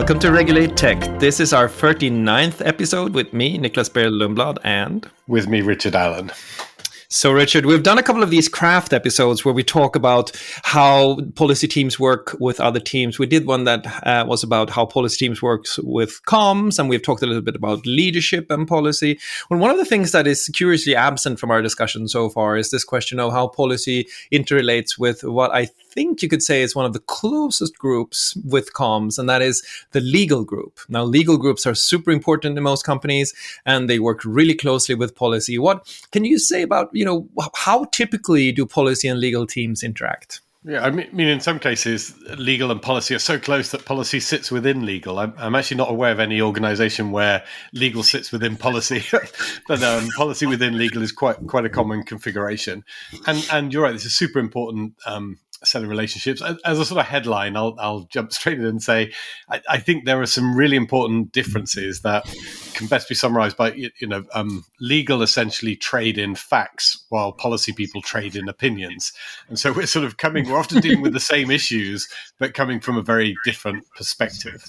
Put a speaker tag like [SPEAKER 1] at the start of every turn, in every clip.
[SPEAKER 1] Welcome to Regulate Tech. This is our 39th episode with me, Nicklas, Berild, Lundblad, and...
[SPEAKER 2] with me, Richard Allan.
[SPEAKER 1] So, Richard, we've done a couple of these craft episodes where we talk about how policy teams work with other teams. We did one that was about how policy teams work with comms, and we've talked a little bit about leadership and policy. Well, one of the things that is curiously absent from our discussion so far is this question of how policy interrelates with what I think you could say is one of the closest groups with comms, and that is the legal group. Now, legal groups are super important in most companies, and they work really closely with policy. What can you say about, how typically do policy and legal teams interact?
[SPEAKER 2] Yeah, I mean, in some cases, legal and policy are so close that policy sits within legal. I'm actually not aware of any organization where legal sits within policy, but policy within legal is quite a common configuration. And you're right, this is super important set of relationships. As a sort of headline, I'll jump straight in and say, I think there are some really important differences that can best be summarized by, legal essentially trade in facts while policy people trade in opinions. And so we're often dealing with the same issues, but coming from a very different perspective.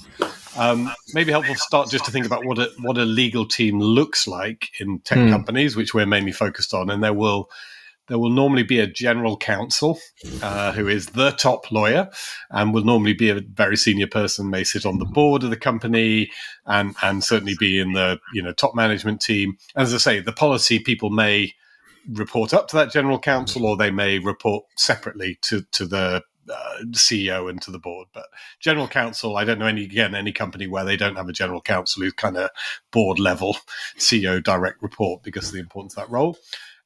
[SPEAKER 2] Maybe helpful to start just to think about what a legal team looks like in tech companies, which we're mainly focused on. And there will normally be a general counsel who is the top lawyer and will normally be a very senior person, may sit on the board of the company and certainly be in the top management team. As I say, the policy people may report up to that general counsel, or they may report separately to the CEO and to the board. But general counsel, I don't know any company where they don't have a general counsel who's kind of board level CEO direct report because of the importance of that role.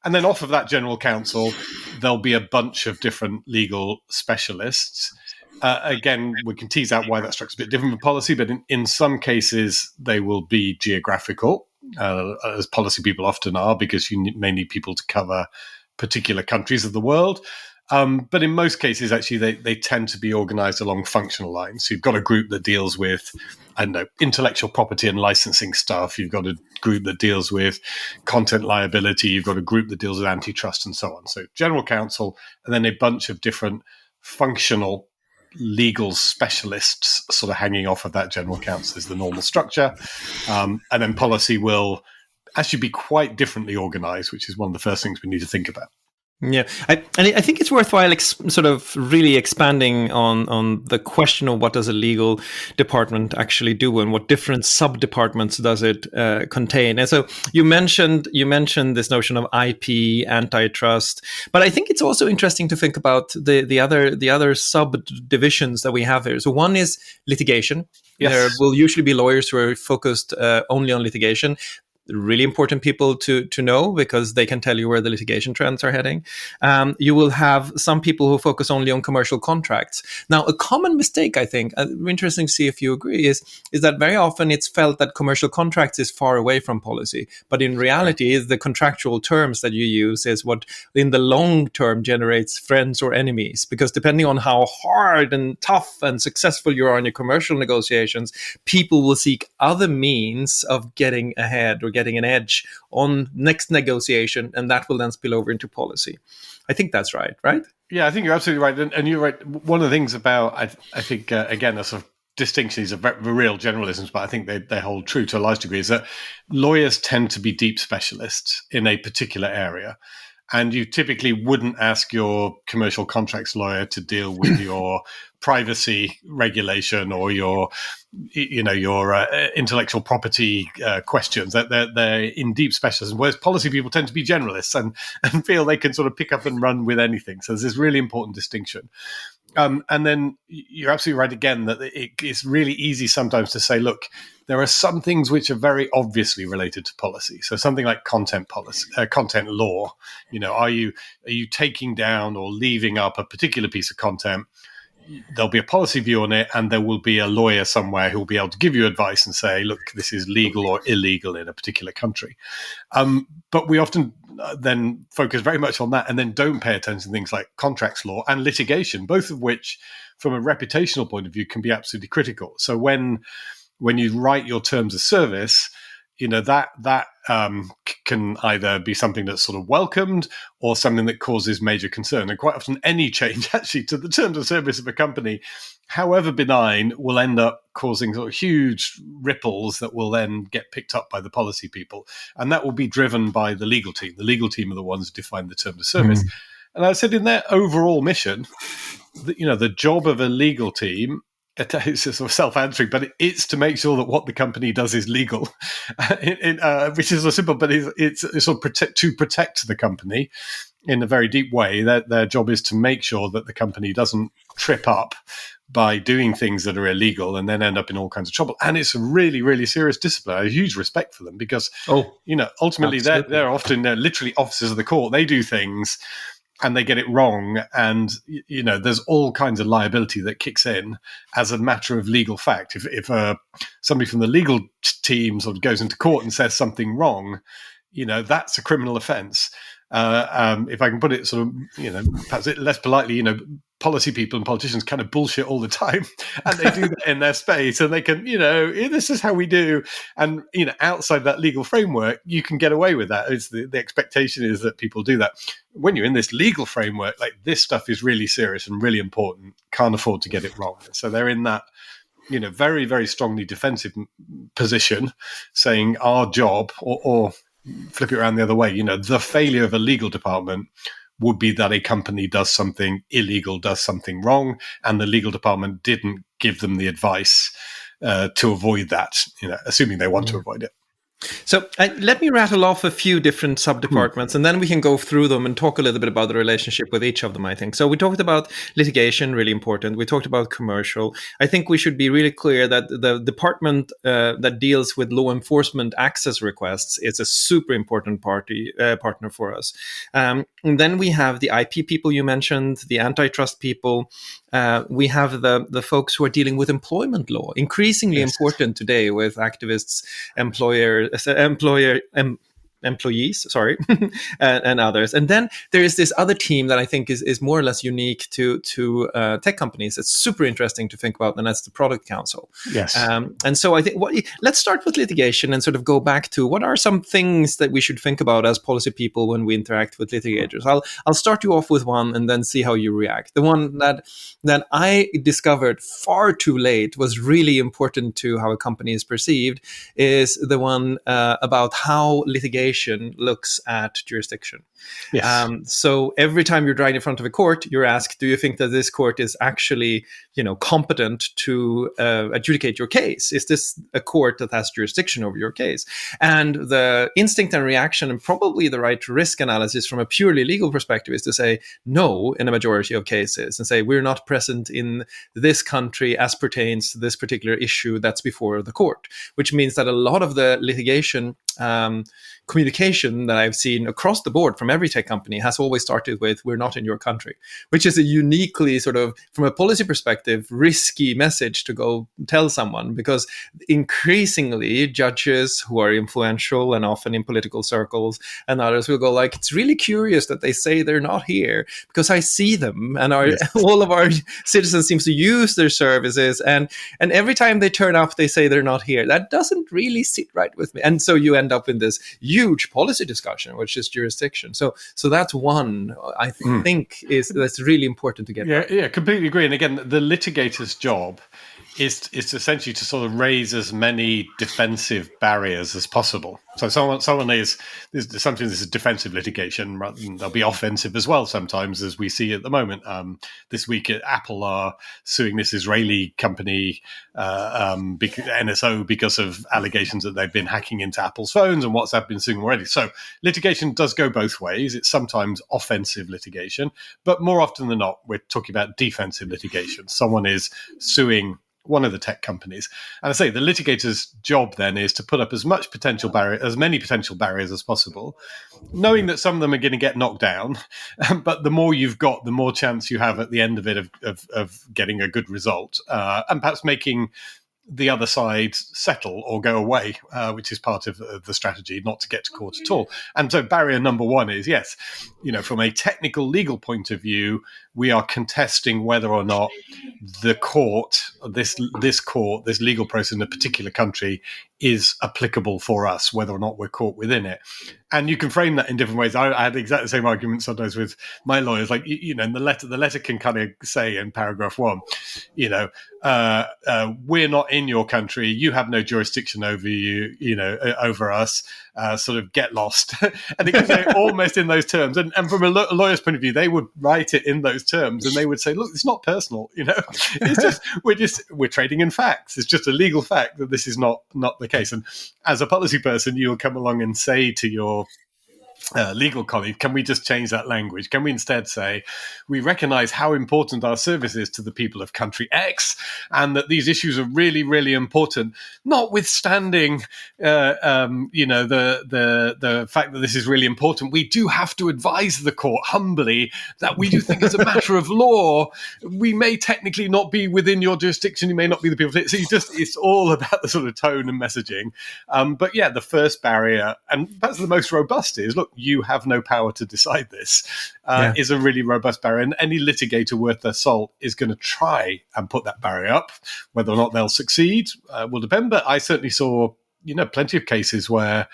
[SPEAKER 2] And then off of that general counsel, there'll be a bunch of different legal specialists. Again, we can tease out why that structure's a bit different from policy, but in some cases, they will be geographical, as policy people often are, because you may need people to cover particular countries of the world. But in most cases, actually, they tend to be organized along functional lines. So you've got a group that deals with, intellectual property and licensing stuff. You've got a group that deals with content liability. You've got a group that deals with antitrust and so on. So general counsel, and then a bunch of different functional legal specialists sort of hanging off of that general counsel is the normal structure. And then policy will actually be quite differently organized, which is one of the first things we need to think about.
[SPEAKER 1] Yeah, I think it's worthwhile sort of really expanding on the question of what does a legal department actually do and what different sub-departments does it contain. And so you mentioned this notion of IP, antitrust, but I think it's also interesting to think about the other subdivisions that we have here. So one is litigation. Yes. There will usually be lawyers who are focused only on litigation. Really important people to know because they can tell you where the litigation trends are heading. You will have some people who focus only on commercial contracts. Now, a common mistake, I think, interesting to see if you agree, is that very often it's felt that commercial contracts is far away from policy. But in reality, the contractual terms that you use is what in the long term generates friends or enemies. Because depending on how hard and tough and successful you are in your commercial negotiations, people will seek other means of getting ahead or getting an edge on next negotiation, and that will then spill over into policy. I think that's right?
[SPEAKER 2] Yeah, I think you're absolutely right. And you're right. One of the things about, I think, again, a sort of distinction, these are real generalisms, but I think they hold true to a large degree, is that lawyers tend to be deep specialists in a particular area. And you typically wouldn't ask your commercial contracts lawyer to deal with your privacy regulation or your intellectual property questions. They're in deep specialism, whereas policy people tend to be generalists and feel they can sort of pick up and run with anything. So there's this really important distinction. And then you're absolutely right again that it's really easy sometimes to say, look, there are some things which are very obviously related to policy. So something like content policy, content law. Are you taking down or leaving up a particular piece of content? There'll be a policy view on it, and there will be a lawyer somewhere who will be able to give you advice and say, look, this is legal or illegal in a particular country. But we often then focus very much on that and then don't pay attention to things like contracts law and litigation, both of which, from a reputational point of view, can be absolutely critical. So when you write your terms of service, that can either be something that's sort of welcomed or something that causes major concern. And quite often any change actually to the terms of service of a company, however benign, will end up causing sort of huge ripples that will then get picked up by the policy people. And that will be driven by the legal team. The legal team are the ones who define the terms of service. And I said in their overall mission, the job of a legal team, it's sort of self-answering, but it's to make sure that what the company does is legal, which is so simple, but it's sort of to protect the company in a very deep way. Their job is to make sure that the company doesn't trip up by doing things that are illegal and then end up in all kinds of trouble. And it's a really, really serious discipline. I have huge respect for them because, ultimately they're often literally officers of the court. They do things and they get it wrong, and there's all kinds of liability that kicks in as a matter of legal fact. If somebody from the legal team sort of goes into court and says something wrong, that's a criminal offence. If I can put it sort of, perhaps less politely, policy people and politicians kind of bullshit all the time, and they do that in their space, and they can, this is how we do, and outside that legal framework, you can get away with that. It's the expectation is that people do that. When you're in this legal framework, like this stuff is really serious and really important. Can't afford to get it wrong. So they're in that, very, very strongly defensive position, saying our job, or flip it around the other way, the failure of a legal department would be that a company does something illegal, does something wrong, and the legal department didn't give them the advice to avoid that, assuming they want to avoid it.
[SPEAKER 1] So let me rattle off a few different sub-departments, and then we can go through them and talk a little bit about the relationship with each of them, I think. So we talked about litigation, really important. We talked about commercial. I think we should be really clear that the department that deals with law enforcement access requests is a super important partner for us. And then we have the IP people you mentioned, the antitrust people. We have the folks who are dealing with employment law, increasingly important today with activists, employees, and others. And then there is this other team that I think is more or less unique to tech companies. It's super interesting to think about, and that's the product counsel.
[SPEAKER 2] Yes.
[SPEAKER 1] And so I think let's start with litigation and sort of go back to what are some things that we should think about as policy people when we interact with litigators. I'll start you off with one and then see how you react. The one that I discovered far too late was really important to how a company is perceived is the one about how litigation looks at jurisdiction.
[SPEAKER 2] Yes.
[SPEAKER 1] So every time you're dragged in front of a court, you're asked, do you think that this court is actually, competent to adjudicate your case? Is this a court that has jurisdiction over your case? And the instinct and reaction, and probably the right risk analysis from a purely legal perspective, is to say no in a majority of cases and say we're not present in this country as pertains to this particular issue that's before the court, which means that a lot of the litigation communication that I've seen across the board from every tech company has always started with, we're not in your country, which is a uniquely sort of, from a policy perspective, risky message to go tell someone, because increasingly judges who are influential and often in political circles and others will go like, it's really curious that they say they're not here because I see them, and all of our citizens seems to use their services, and every time they turn up, they say they're not here. That doesn't really sit right with me. And so you end up in this huge policy discussion, which is jurisdiction. So that's one I think that's really important to get.
[SPEAKER 2] Yeah, completely agree. And again, the litigator's job is essentially to sort of raise as many defensive barriers as possible. So someone is sometimes this is defensive litigation, rather than they'll be offensive as well sometimes, as we see at the moment. This week, Apple are suing this Israeli company, NSO, because of allegations that they've been hacking into Apple's phones, and WhatsApp been suing already. So litigation does go both ways. It's sometimes offensive litigation, but more often than not, we're talking about defensive litigation. Someone is suing one of the tech companies. And I say the litigator's job then is to put up as many potential barriers as possible, knowing that some of them are going to get knocked down. But the more you've got, the more chance you have at the end of it of getting a good result, and perhaps making the other side settle or go away, which is part of the strategy, not to get to court at all. And so barrier number one is, yes, from a technical legal point of view, we are contesting whether or not the court, this legal process in a particular country is applicable for us, whether or not we're caught within it. And you can frame that in different ways. I had exactly the same argument sometimes with my lawyers. Like, in the letter can kind of say in paragraph 1, we're not in your country. You have no jurisdiction over over us. Sort of get lost. And it can say almost in those terms. And from a lawyer's point of view, they would write it in those terms, and they would say, look, it's not personal. It's just we're trading in facts. It's just a legal fact that this is not the case. And as a policy person, you'll come along and say to your legal colleague, can we just change that language? Can we instead say, we recognize how important our service is to the people of country X, and that these issues are really, really important, notwithstanding, the fact that this is really important. We do have to advise the court humbly that we do think as a matter of law, we may technically not be within your jurisdiction. You may not be the people. So it's all about the sort of tone and messaging. But yeah, the first barrier, and that's the most robust, is, look, you have no power to decide this, is a really robust barrier. And any litigator worth their salt is going to try and put that barrier up. Whether or not they'll succeed will depend. But I certainly saw, plenty of cases where,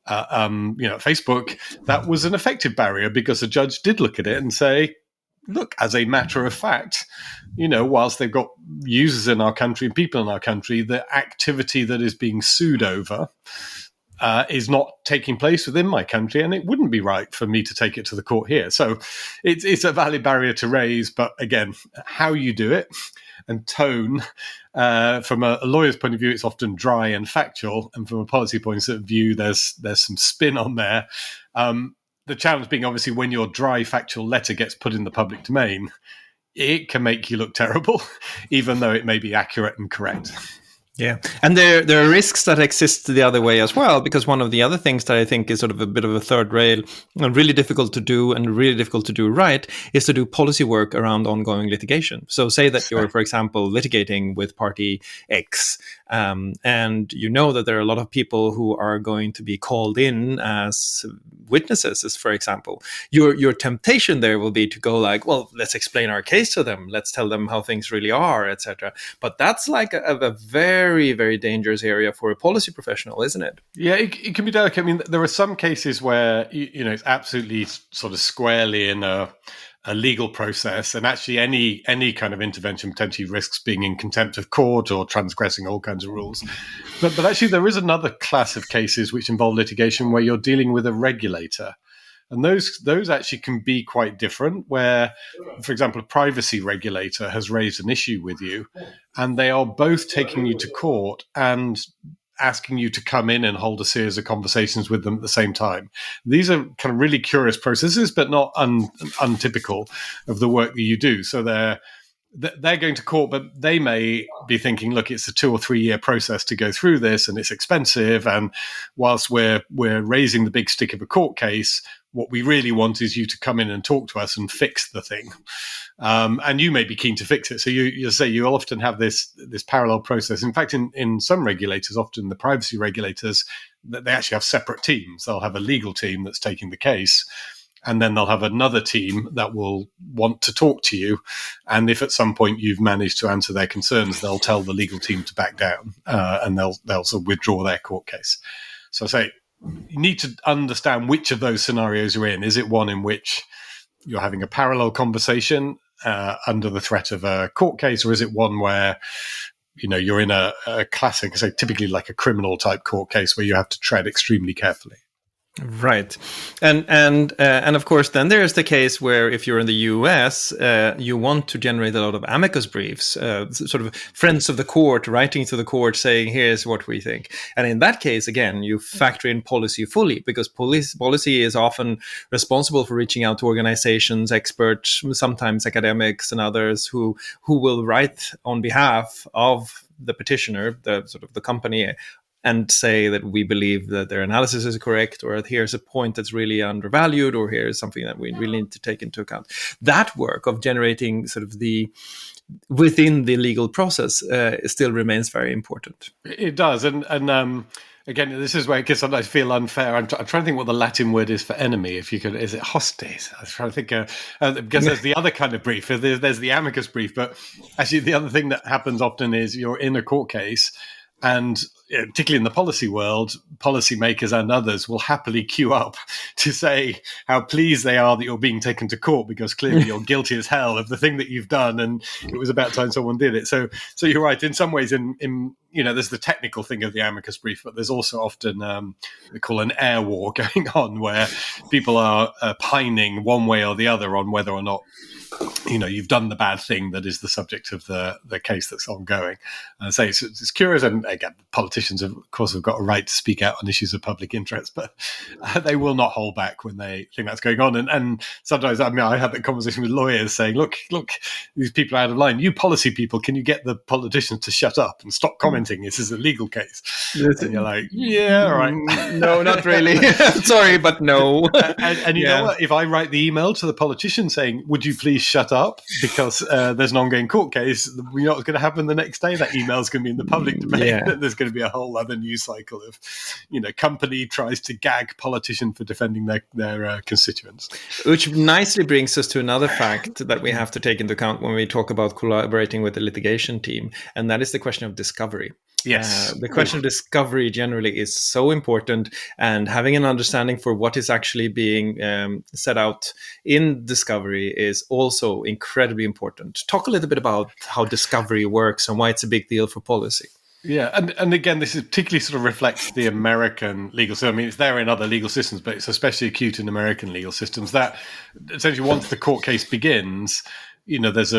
[SPEAKER 2] Facebook, that was an effective barrier, because a judge did look at it and say, look, as a matter of fact, whilst they've got users in our country and people in our country, the activity that is being sued over is not taking place within my country, and it wouldn't be right for me to take it to the court here. So it's a valid barrier to raise, but again, how you do it and tone, from a lawyer's point of view, it's often dry and factual, and from a policy point of view, there's some spin on there. The challenge being, obviously, when your dry factual letter gets put in the public domain, it can make you look terrible, even though it may be accurate and correct.
[SPEAKER 1] Yeah, and there are risks that exist the other way as well, because one of the other things that I think is sort of a bit of a third rail and really difficult to do and really difficult to do right is to do policy work around ongoing litigation. So say that you're, for example, litigating with party X, and you know that there are a lot of people who are going to be called in as witnesses, as for example. Your temptation there will be to go like, well, let's explain our case to them. Let's tell them how things really are, etc. But that's like a very, very dangerous area for a policy professional, isn't it?
[SPEAKER 2] Yeah, it can be delicate. I mean, there are some cases where, it's absolutely sort of squarely in a legal process, and actually any kind of intervention potentially risks being in contempt of court or transgressing all kinds of rules. But actually there is another class of cases which involve litigation where you're dealing with a regulator. And those actually can be quite different, where, for example, a privacy regulator has raised an issue with you, and they are both taking you to court and asking you to come in and hold a series of conversations with them at the same time. These are kind of really curious processes, but not untypical of the work that you do. So they're going to court, but they may be thinking, look, it's a 2 or 3 year process to go through this, and it's expensive. And whilst we're raising the big stick of a court case, what we really want is you to come in and talk to us and fix the thing. And you may be keen to fix it. So you'll often have this parallel process. In fact, in some regulators, often the privacy regulators, they actually have separate teams. They'll have a legal team that's taking the case, and then they'll have another team that will want to talk to you. And if at some point you've managed to answer their concerns, they'll tell the legal team to back down, and they'll sort of withdraw their court case. So I say, you need to understand which of those scenarios you're in. Is it one in which you're having a parallel conversation under the threat of a court case, or is it one where you're in a classic, say, typically like a criminal type court case where you have to tread extremely carefully?
[SPEAKER 1] Right. And of course, then there's the case where if you're in the US, you want to generate a lot of amicus briefs, sort of friends of the court writing to the court saying, here's what we think. And in that case, again, you factor in policy fully, because policy is often responsible for reaching out to organizations, experts, sometimes academics and others who will write on behalf of the petitioner, the sort of the company, and say that we believe that their analysis is correct, or here's a point that's really undervalued, or here's something that we really need to take into account. That work of generating sort of within the legal process still remames very important.
[SPEAKER 2] It does. And again, this is where it can sometimes feel unfair. I'm trying to think what the Latin word is for enemy. If you could, is it hostes? I was trying to think, because there's the other kind of brief. There's the amicus brief, but actually the other thing that happens often is you're in a court case, and particularly in the policy world, policymakers and others will happily queue up to say how pleased they are that you're being taken to court because clearly you're guilty as hell of the thing that you've done, and it was about time someone did it. So you're right. In some ways, in there's the technical thing of the amicus brief, but there's also often we call an air war going on where people are pining one way or the other on whether or not you've done the bad thing that is the subject of the case that's ongoing. So it's curious, and again, politicians of course have got a right to speak out on issues of public interest, but they will not hold back when they think that's going on. And sometimes, I had that conversation with lawyers saying, look, these people are out of line. You policy people, can you get the politicians to shut up and stop commenting? This is a legal case. And you're like, yeah, all right.
[SPEAKER 1] No, not really. Sorry, but no.
[SPEAKER 2] And you know what? If I write the email to the politician saying, would you please shut up because there's an ongoing court case, you know what's going to happen the next day? That email is going to be in the public domain. Yeah. There's going to be a whole other news cycle of, company tries to gag politician for defending their constituents.
[SPEAKER 1] Which nicely brings us to another fact that we have to take into account when we talk about collaborating with the litigation team, and that is the question of discovery.
[SPEAKER 2] Yes.
[SPEAKER 1] The question of discovery generally is so important, and having an understanding for what is actually being set out in discovery is also incredibly important. Talk a little bit about how discovery works and why it's a big deal for policy.
[SPEAKER 2] Yeah, and again, this is particularly sort of reflects the American legal system. I mean, it's there in other legal systems, but it's especially acute in American legal systems that essentially once the court case begins, there's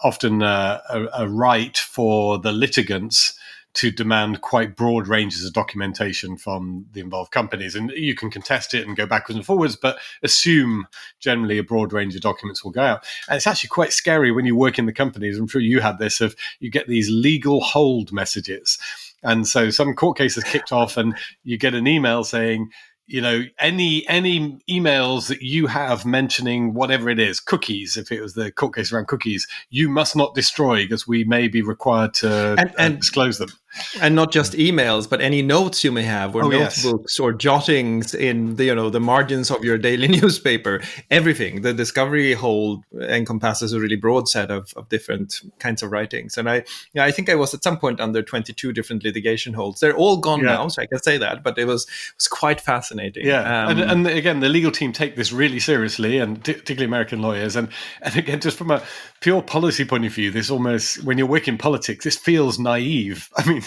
[SPEAKER 2] often a right for the litigants to demand quite broad ranges of documentation from the involved companies. And you can contest it and go backwards and forwards, but assume generally a broad range of documents will go out. And it's actually quite scary when you work in the companies. I'm sure you had this, of you get these legal hold messages. And so some court case is kicked off and you get an email saying, any emails that you have mentioning whatever it is, cookies, if it was the court case around cookies, you must not destroy because we may be required to disclose them.
[SPEAKER 1] And not just emails, but any notes you may have, or notebooks, or jottings in the margins of your daily newspaper. Everything. The discovery hold encompasses a really broad set of different kinds of writings. And I think I was at some point under 22 different litigation holds. They're all gone now, so I can say that. But it was quite fascinating.
[SPEAKER 2] Yeah, and again, the legal team take this really seriously, and particularly American lawyers. And again, just from a pure policy point of view, this almost, when you're working politics, this feels naive. I mean,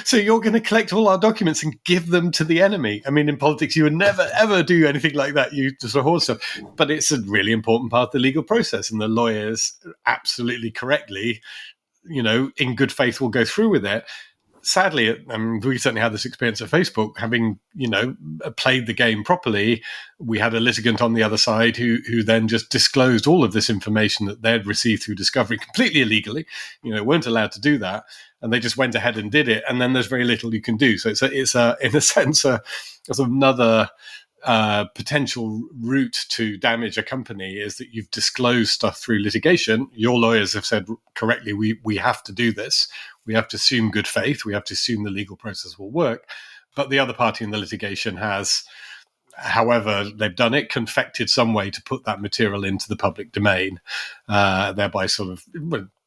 [SPEAKER 2] so you're going to collect all our documents and give them to the enemy. I mean, in politics, you would never, ever do anything like that. You just hoard stuff. But it's a really important part of the legal process. And the lawyers absolutely correctly, in good faith will go through with it. Sadly, we certainly had this experience at Facebook, having, played the game properly. We had a litigant on the other side who then just disclosed all of this information that they'd received through discovery completely illegally, weren't allowed to do that. And they just went ahead and did it. And then there's very little you can do. So it's in a sense, another potential route to damage a company is that you've disclosed stuff through litigation. Your lawyers have said correctly, we have to do this. We have to assume good faith. We have to assume the legal process will work. But the other party in the litigation has, however they've done it, confected some way to put that material into the public domain, thereby sort of,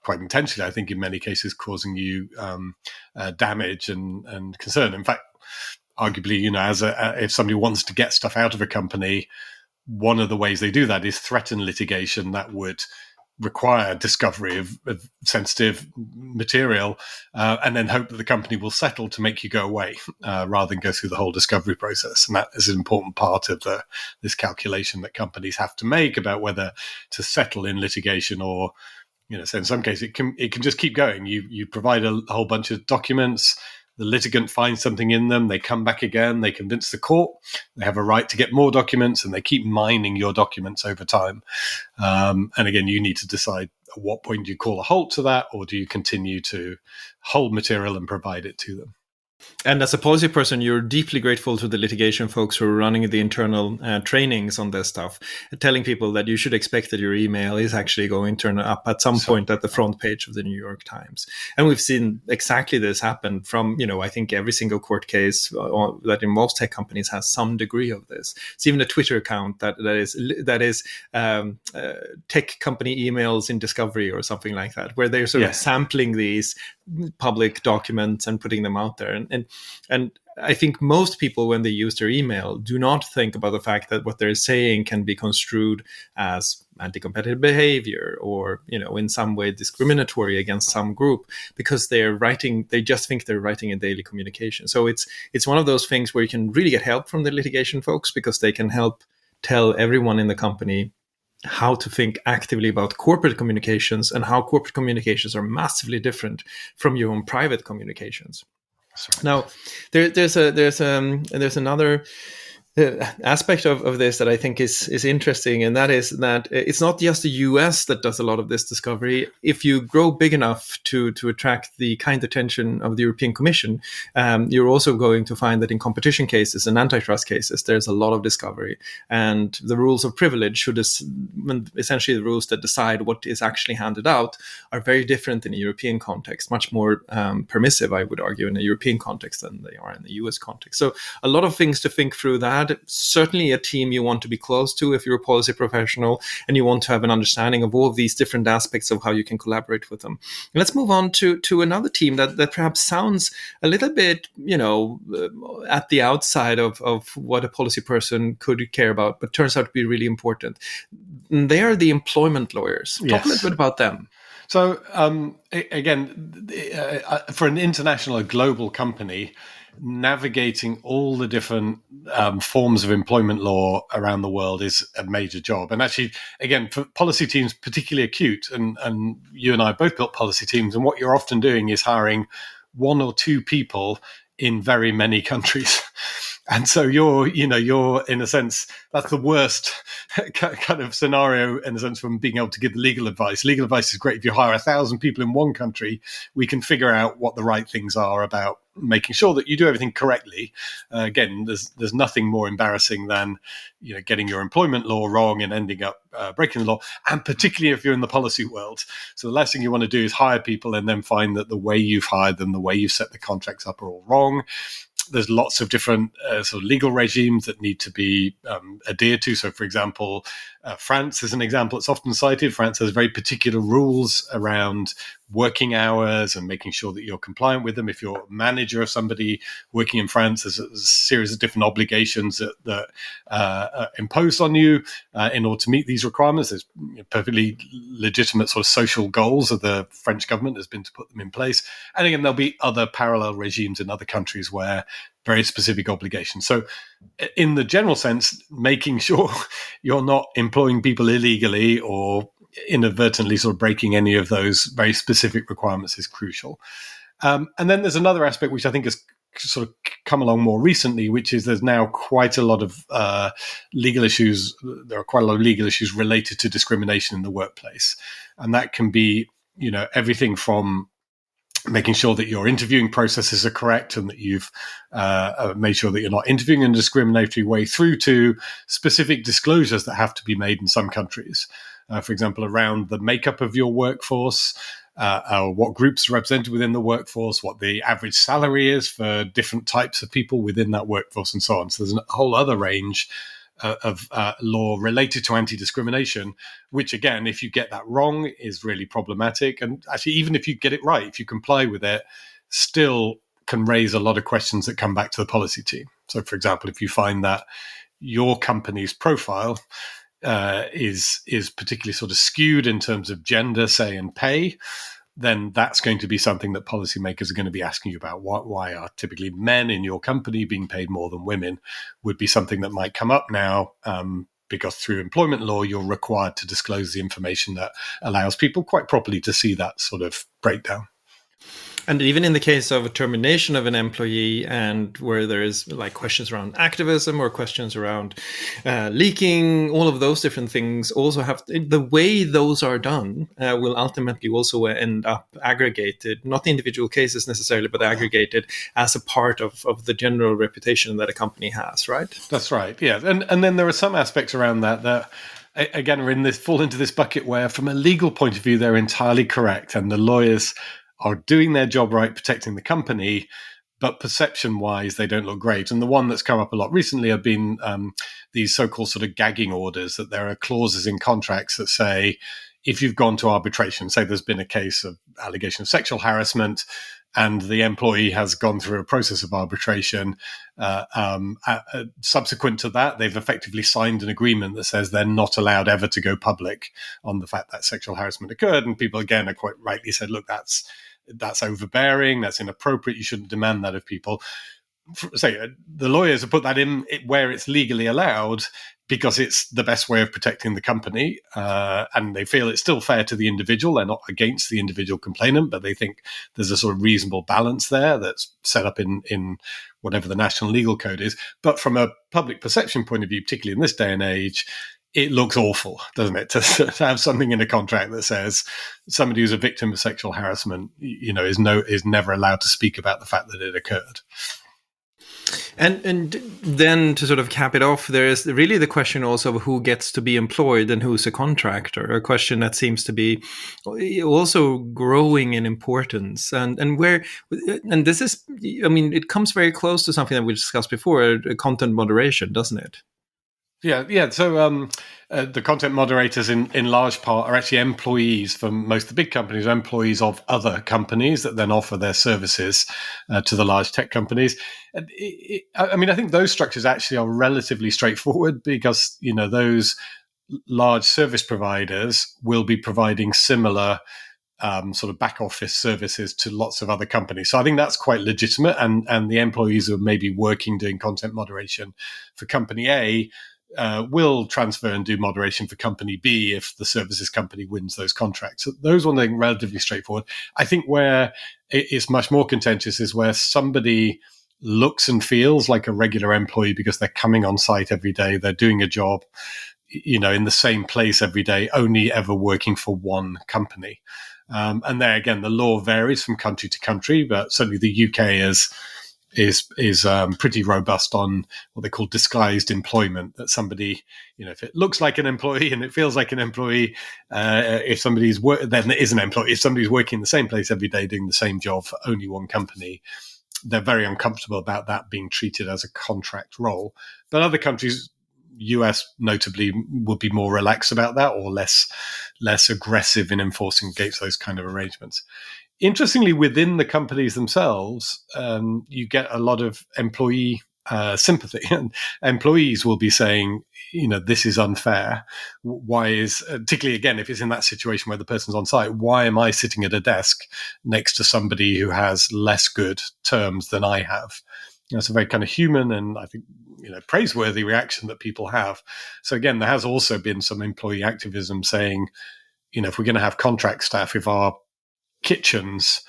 [SPEAKER 2] quite intentionally, I think in many cases, causing you damage and concern. In fact, arguably, if somebody wants to get stuff out of a company, one of the ways they do that is threaten litigation that would require discovery of sensitive material, and then hope that the company will settle to make you go away, rather than go through the whole discovery process. And that is an important part of this calculation that companies have to make about whether to settle in litigation or, so in some cases it can just keep going. You provide a whole bunch of documents. The litigant finds something in them, they come back again, they convince the court, they have a right to get more documents, and they keep mining your documents over time. And again, you need to decide at what point do you call a halt to that, or do you continue to hold material and provide it to them?
[SPEAKER 1] And as a policy person, you're deeply grateful to the litigation folks who are running the internal trainings on this stuff, telling people that you should expect that your email is actually going to turn up at some point at the front page of the New York Times. And we've seen exactly this happen from, I think every single court case that involves tech companies has some degree of this. It's even a Twitter account that is tech company emails in discovery or something like that, where they're sort of sampling these public documents and putting them out there. And I think most people, when they use their email, do not think about the fact that what they're saying can be construed as anti-competitive behavior or, in some way discriminatory against some group, because they just think they're writing a daily communication. So it's one of those things where you can really get help from the litigation folks, because they can help tell everyone in the company how to think actively about corporate communications and how corporate communications are massively different from your own private communications. Right. Now, there's another aspect of this that I think is interesting, and that is that it's not just the US that does a lot of this discovery. If you grow big enough to attract the kind attention of the European Commission, you're also going to find that in competition cases and antitrust cases, there's a lot of discovery. And the rules of privilege, essentially the rules that decide what is actually handed out, are very different in a European context, much more permissive, I would argue, in a European context than they are in the US context. So a lot of things to think through that. Certainly a team you want to be close to if you're a policy professional and you want to have an understanding of all of these different aspects of how you can collaborate with them. And let's move on to another team that perhaps sounds a little bit, at the outside of what a policy person could care about, but turns out to be really important. They are the employment lawyers. Talk a little bit about them.
[SPEAKER 2] So again, for an international, a global company, navigating all the different forms of employment law around the world is a major job. And actually, again, for policy teams, particularly acute, and you and I both built policy teams, and what you're often doing is hiring one or two people in very many countries. And so you're in a sense, that's the worst kind of scenario in a sense from being able to give the legal advice. Legal advice is great. If you hire 1,000 people in one country, we can figure out what the right things are about making sure that you do everything correctly. Again, there's nothing more embarrassing than getting your employment law wrong and ending up breaking the law, and particularly if you're in the policy world. So the last thing you want to do is hire people and then find that the way you've hired them, the way you've set the contracts up, are all wrong. There's lots of different sort of legal regimes that need to be adhered to. So, for example, France is an example that's often cited. France has very particular rules around working hours and making sure that you're compliant with them. If you're a manager of somebody working in France, there's a series of different obligations that are imposed on you in order to meet these requirements. There's perfectly legitimate sort of social goals of the French government has been to put them in place. And again, there'll be other parallel regimes in other countries where very specific obligations. So in the general sense, making sure you're not employing people illegally or inadvertently sort of breaking any of those very specific requirements is crucial. And then there's another aspect which I think has sort of come along more recently, which is there's now quite a lot of legal issues. There are quite a lot of legal issues related to discrimination in the workplace. And that can be, everything from making sure that your interviewing processes are correct and that you've made sure that you're not interviewing in a discriminatory way, through to specific disclosures that have to be made in some countries. For example, around the makeup of your workforce, what groups are represented within the workforce, what the average salary is for different types of people within that workforce, and so on. So there's a whole other range of law related to anti-discrimination, which again, if you get that wrong, is really problematic. And actually, even if you get it right, if you comply with it, still can raise a lot of questions that come back to the policy team. So, for example, if you find that your company's profile is particularly sort of skewed in terms of gender, say, and pay, then that's going to be something that policymakers are going to be asking you about. Why are typically men in your company being paid more than women? Would be something that might come up now, because through employment law, you're required to disclose the information that allows people quite properly to see that sort of breakdown.
[SPEAKER 1] And even in the case of a termination of an employee, and where there is like questions around activism or questions around leaking, all of those different things also have the way those are done will ultimately also end up aggregated, not the individual cases necessarily, but aggregated as a part of the general reputation that a company has, right? That's right.
[SPEAKER 2] Yeah. And then there are some aspects around that again are fall into this bucket where from a legal point of view, they're entirely correct. And the lawyers are doing their job right, protecting the company, but perception-wise, they don't look great. And the one that's come up a lot recently have been these so-called sort of gagging orders, that there are clauses in contracts that say, if you've gone to arbitration, say there's been a case of allegation of sexual harassment, and the employee has gone through a process of arbitration. Subsequent to that, they've effectively signed an agreement that says they're not allowed ever to go public on the fact that sexual harassment occurred. And people, again, are quite rightly said, look, that's overbearing, that's inappropriate, you shouldn't demand that of people. Say the lawyers have put that in where it's legally allowed because it's the best way of protecting the company, and they feel it's still fair to the individual. They're not against the individual complainant, but they think there's a sort of reasonable balance there that's set up in whatever the national legal code is. But from a public perception point of view, particularly in this day and age, it looks awful, doesn't it, to have something in a contract that says somebody who's a victim of sexual harassment, is never allowed to speak about the fact that it occurred.
[SPEAKER 1] And then to sort of cap it off, there is really the question also of who gets to be employed and who's a contractor, a question that seems to be also growing in importance. And this is, it comes very close to something that we discussed before, content moderation, doesn't it?
[SPEAKER 2] Yeah. So the content moderators in large part are actually employees for most of the big companies, are employees of other companies that then offer their services to the large tech companies. And I think those structures actually are relatively straightforward because, those large service providers will be providing similar sort of back office services to lots of other companies. So I think that's quite legitimate. And the employees who are maybe working doing content moderation for company A will transfer and do moderation for company B if the services company wins those contracts. So those ones are relatively straightforward. I think where it's much more contentious is where somebody looks and feels like a regular employee because they're coming on site every day, they're doing a job, in the same place every day, only ever working for one company. And there again, the law varies from country to country, but certainly the UK is pretty robust on what they call disguised employment, that somebody, if it looks like an employee and it feels like an employee, if somebody's then it is an employee. If somebody's working in the same place every day doing the same job for only one company, they're very uncomfortable about that being treated as a contract role. But other countries, US notably, would be more relaxed about that, or less aggressive in enforcing against those kind of arrangements. Interestingly, within the companies themselves, you get a lot of employee sympathy. And employees will be saying, this is unfair. Why is, particularly again, if it's in that situation where the person's on site, why am I sitting at a desk next to somebody who has less good terms than I have? It's a very kind of human and I think, praiseworthy reaction that people have. So again, there has also been some employee activism saying, if we're going to have contract staff, if our kitchens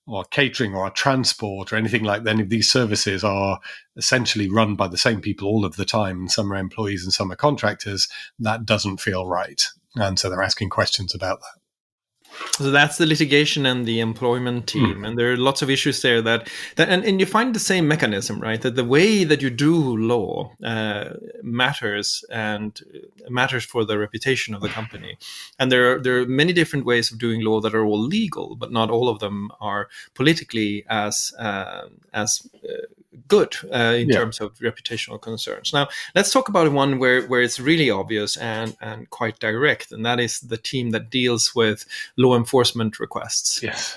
[SPEAKER 2] or catering or our transport or anything like that, any of these services are essentially run by the same people all of the time, and some are employees and some are contractors, that doesn't feel right. And so they're asking questions about that.
[SPEAKER 1] So that's the litigation and the employment team. And there are lots of issues there that and you find the same mechanism, right? That the way that you do law matters for the reputation of the company. And there are many different ways of doing law that are all legal, but not all of them are politically as good in terms of reputational concerns. Now, let's talk about one where it's really obvious and quite direct, and that is the team that deals with law enforcement requests.
[SPEAKER 2] Yes.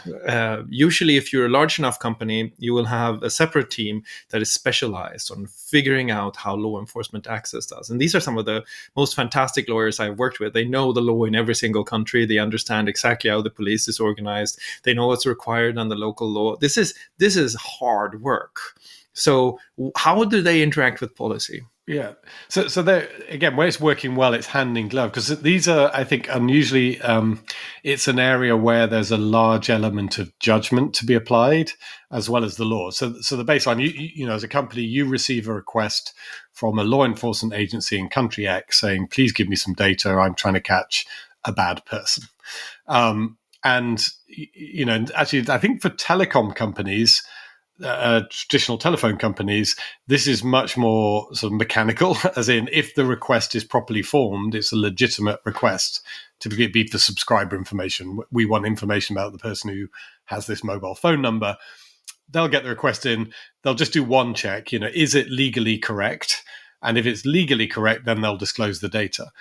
[SPEAKER 1] Usually, if you're a large enough company, you will have a separate team that is specialized on figuring out how law enforcement access does. And these are some of the most fantastic lawyers I've worked with. They know the law in every single country. They understand exactly how the police is organized. They know what's required under local law. This is hard work. So how do they interact with policy?
[SPEAKER 2] Yeah. So there again, where it's working well, it's hand in glove, because these are, I think, unusually, it's an area where there's a large element of judgment to be applied as well as the law. So the baseline, you know, as a company, you receive a request from a law enforcement agency in country X saying, please give me some data. I'm trying to catch a bad person. And, you know, actually, I think for telecom companies, traditional telephone companies, this is much more sort of mechanical, as in if the request is properly formed, it's a legitimate request. Typically it'd be for subscriber information. We want information about the person who has this mobile phone number. They'll get the request in, they'll just do one check, you know, is it legally correct? And if it's legally correct, then they'll disclose the data.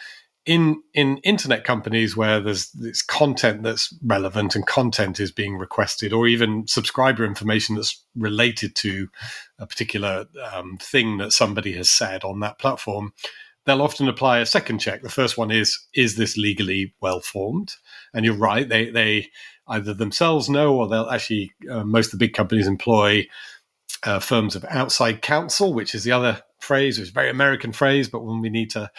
[SPEAKER 2] in internet companies where there's this content that's relevant and content is being requested, or even subscriber information that's related to a particular thing that somebody has said on that platform, they'll often apply a second check. The first one is this legally well formed? And you're right, they either themselves know, or they'll actually, most of the big companies employ firms of outside counsel, which is the other phrase. It's a very American phrase, but when we need to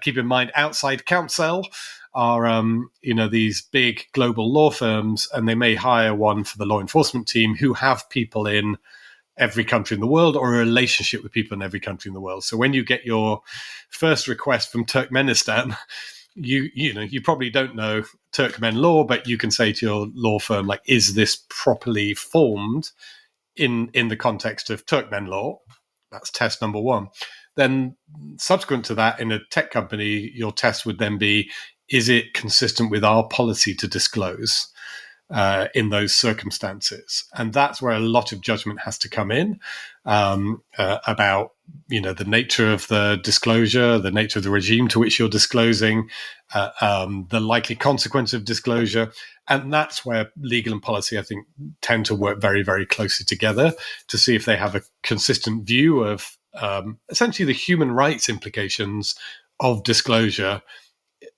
[SPEAKER 2] keep in mind, outside counsel are these big global law firms, and they may hire one for the law enforcement team who have people in every country in the world, or a relationship with people in every country in the world. So when you get your first request from Turkmenistan, you probably don't know Turkmen law, but you can say to your law firm, like, is this properly formed in the context of Turkmen law? That's test number one. Then subsequent to that, in a tech company, your test would then be, is it consistent with our policy to disclose in those circumstances? And that's where a lot of judgment has to come in about the nature of the disclosure, the nature of the regime to which you're disclosing, the likely consequence of disclosure. And that's where legal and policy, I think, tend to work very, very closely together to see if they have a consistent view of essentially the human rights implications of disclosure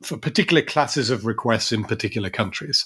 [SPEAKER 2] for particular classes of requests in particular countries.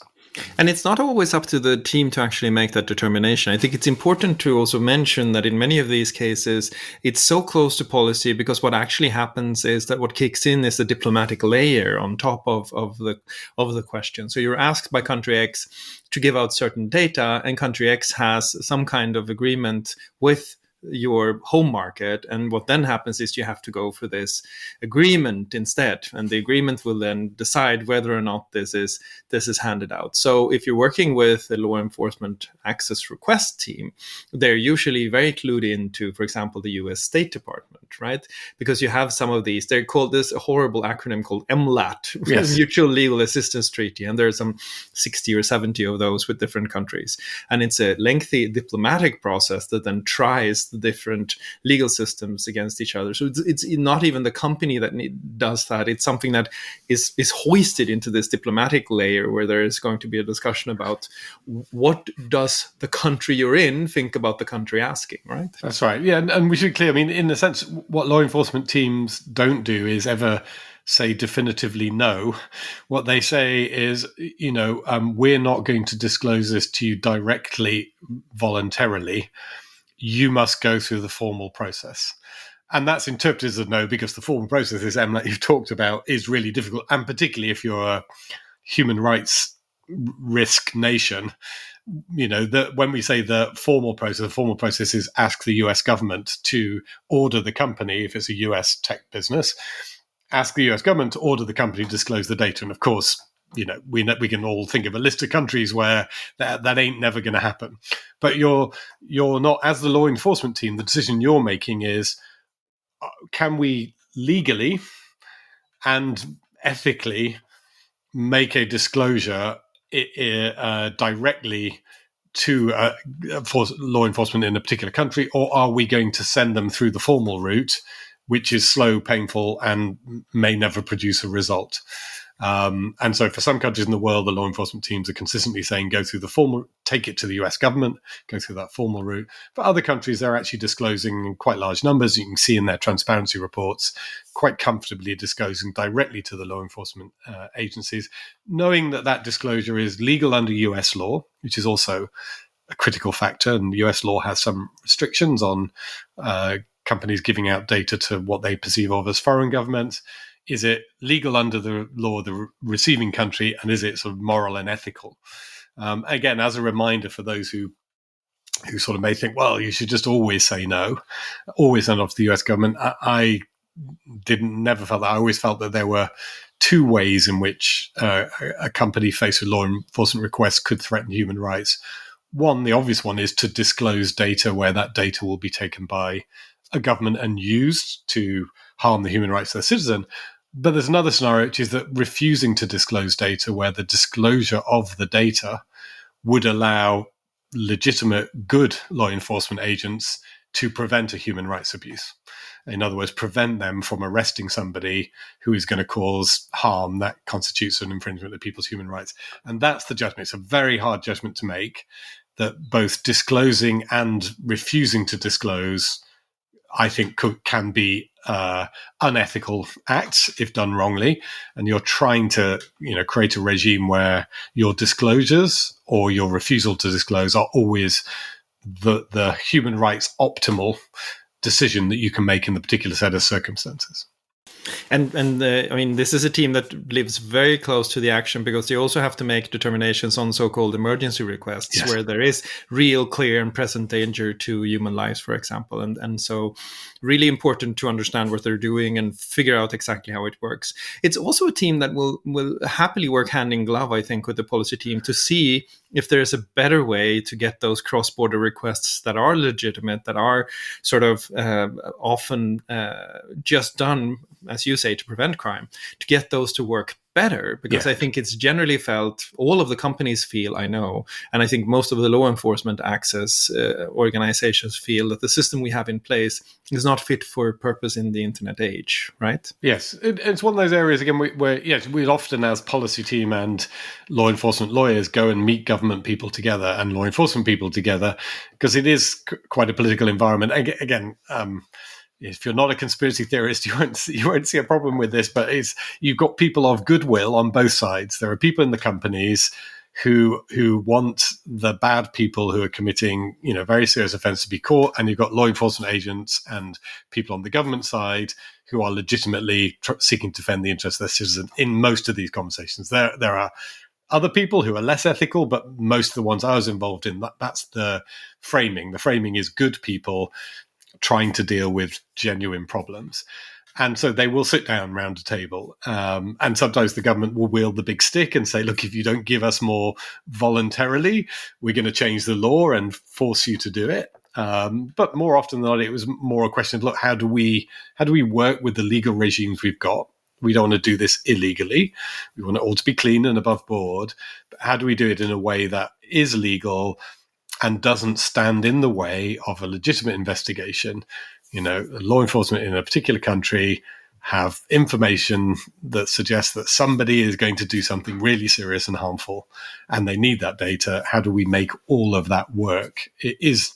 [SPEAKER 1] And it's not always up to the team to actually make that determination. I think it's important to also mention that in many of these cases, it's so close to policy because what actually happens is that what kicks in is the diplomatic layer on top of the question. So you're asked by country X to give out certain data, and country X has some kind of agreement with your home market, and what then happens is you have to go for this agreement instead, and the agreement will then decide whether or not this is handed out. So if you're working with a law enforcement access request team, they're usually very clued into, for example, the US State Department, right? Because you have some of these, they're called this horrible acronym called MLAT,
[SPEAKER 2] yes.
[SPEAKER 1] Mutual Legal Assistance Treaty, and there's some 60 or 70 of those with different countries, and it's a lengthy diplomatic process that then tries the different legal systems against each other. So it's not even the company that does that. It's something that is hoisted into this diplomatic layer where there is going to be a discussion about what does the country you're in think about the country asking, right?
[SPEAKER 2] That's right. Yeah, and we should be clear. I mean, in a sense, what law enforcement teams don't do is ever say definitively no. What they say is, we're not going to disclose this to you directly, voluntarily. You must go through the formal process. And that's interpreted as a no because the formal process, this that you've talked about, is really difficult. And particularly if you're a human rights risk nation, that when we say the formal process is ask the US government to order the company, if it's a US tech business, ask the US government to order the company to disclose the data. And of course, we can all think of a list of countries where that ain't never going to happen. But you're not, as the law enforcement team, the decision you're making is, can we legally and ethically make a disclosure directly to for law enforcement in a particular country, or are we going to send them through the formal route, which is slow, painful, and may never produce a result? And so for some countries in the world, the law enforcement teams are consistently saying, go through the formal, take it to the US government, go through that formal route. For other countries, they're actually disclosing in quite large numbers. You can see in their transparency reports, quite comfortably disclosing directly to the law enforcement agencies, knowing that disclosure is legal under US law, which is also a critical factor. And US law has some restrictions on companies giving out data to what they perceive of as foreign governments. Is it legal under the law of the receiving country, and is it sort of moral and ethical? Again, as a reminder for those who sort of may think, well, you should just always say no, always send off to the US government. I never felt that. I always felt that there were two ways in which a company faced with law enforcement requests could threaten human rights. One, the obvious one, is to disclose data where that data will be taken by a government and used to harm the human rights of their citizen. But there's another scenario, which is that refusing to disclose data where the disclosure of the data would allow legitimate, good law enforcement agents to prevent a human rights abuse. In other words, prevent them from arresting somebody who is going to cause harm that constitutes an infringement of people's human rights. And that's the judgment. It's a very hard judgment to make, that both disclosing and refusing to disclose, I think, can be unethical acts if done wrongly. And you're trying to, create a regime where your disclosures or your refusal to disclose are always the human rights optimal decision that you can make in the particular set of circumstances.
[SPEAKER 1] And I mean, this is a team that lives very close to the action, because they also have to make determinations on so-called emergency requests, yes, where there is real, clear and present danger to human lives, for example. And so really important to understand what they're doing and figure out exactly how it works. It's also a team that will happily work hand in glove, I think, with the policy team to see if there's a better way to get those cross-border requests that are legitimate, that are sort of often just done, as you say, to prevent crime, to get those to work better. Because I think it's generally felt, all of the companies feel, I know, and I think most of the law enforcement access organizations feel that the system we have in place is not fit for purpose in the internet age, right?
[SPEAKER 2] Yes, it's one of those areas, again, where we often, as policy team and law enforcement lawyers, go and meet government people together and law enforcement people together, because it is quite a political environment. Again, if you're not a conspiracy theorist, you won't see a problem with this, but you've got people of goodwill on both sides. There are people in the companies who want the bad people who are committing, very serious offense to be caught, and you've got law enforcement agents and people on the government side who are legitimately seeking to defend the interests of their citizens in most of these conversations. There are other people who are less ethical, but most of the ones I was involved in, that's the framing. The framing is good people trying to deal with genuine problems. And so they will sit down around a table. And sometimes the government will wield the big stick and say, look, if you don't give us more voluntarily, we're going to change the law and force you to do it. But more often than not, it was more a question of, look, how do we work with the legal regimes we've got? We don't want to do this illegally. We want it all to be clean and above board. But how do we do it in a way that is legal and doesn't stand in the way of a legitimate investigation? Law enforcement in a particular country have information that suggests that somebody is going to do something really serious and harmful, and they need that data. How do we make all of that work? It is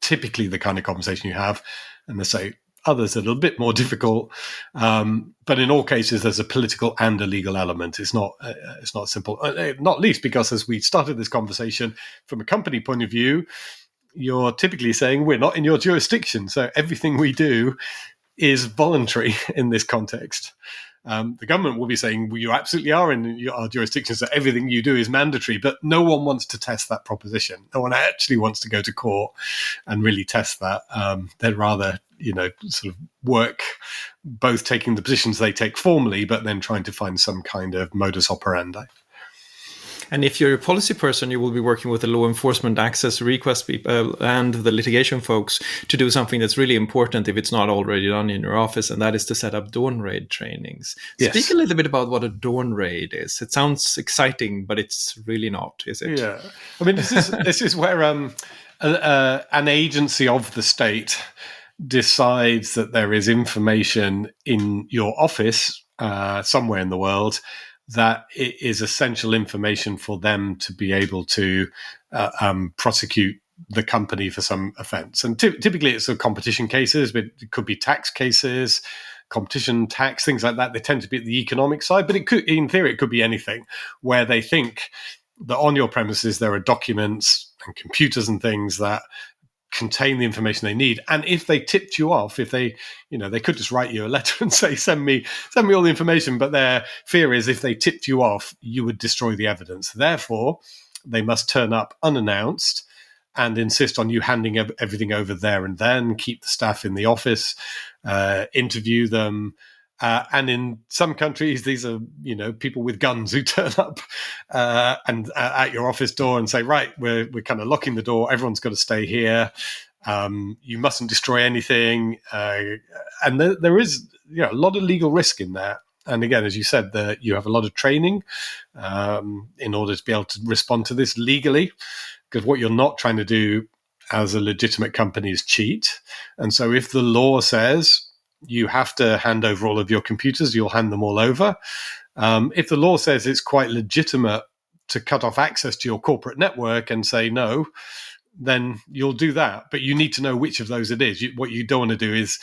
[SPEAKER 2] typically the kind of conversation you have, and they say others are a little bit more difficult. But in all cases, there's a political and a legal element. It's not simple, not least because, as we started this conversation, from a company point of view, you're typically saying we're not in your jurisdiction. So everything we do is voluntary in this context. The government will be saying, well, you absolutely are in our jurisdiction, so everything you do is mandatory. But no one wants to test that proposition. No one actually wants to go to court and really test that. They'd rather, sort of work both taking the positions they take formally, but then trying to find some kind of modus operandi.
[SPEAKER 1] And if you're a policy person, you will be working with the law enforcement access request people and the litigation folks to do something that's really important if it's not already done in your office, and that is to set up dawn raid trainings. Yes. Speak a little bit about what a dawn raid is. It sounds exciting, but it's really not, is it?
[SPEAKER 2] Yeah. I mean, this is where an agency of the state decides that there is information in your office somewhere in the world that it is essential information for them to be able to prosecute the company for some offense. And typically it's competition cases, but it could be tax cases, competition, tax, things like that. They tend to be at the economic side, but it could, in theory, it could be anything where they think that on your premises there are documents and computers and things that contain the information they need. And if they tipped you off, if they, they could just write you a letter and say, send me all the information. But their fear is if they tipped you off, you would destroy the evidence. Therefore, they must turn up unannounced and insist on you handing everything over there and then, keep the staff in the office, interview them. And in some countries, these are, people with guns who turn up and at your office door and say, right, we're kind of locking the door. Everyone's got to stay here. You mustn't destroy anything. And there is, a lot of legal risk in that. And again, as you said, you have a lot of training in order to be able to respond to this legally, because what you're not trying to do as a legitimate company is cheat. And so if the law says you have to hand over all of your computers, you'll hand them all over. If the law says it's quite legitimate to cut off access to your corporate network and say no, then you'll do that. But you need to know which of those it is. What you don't want to do is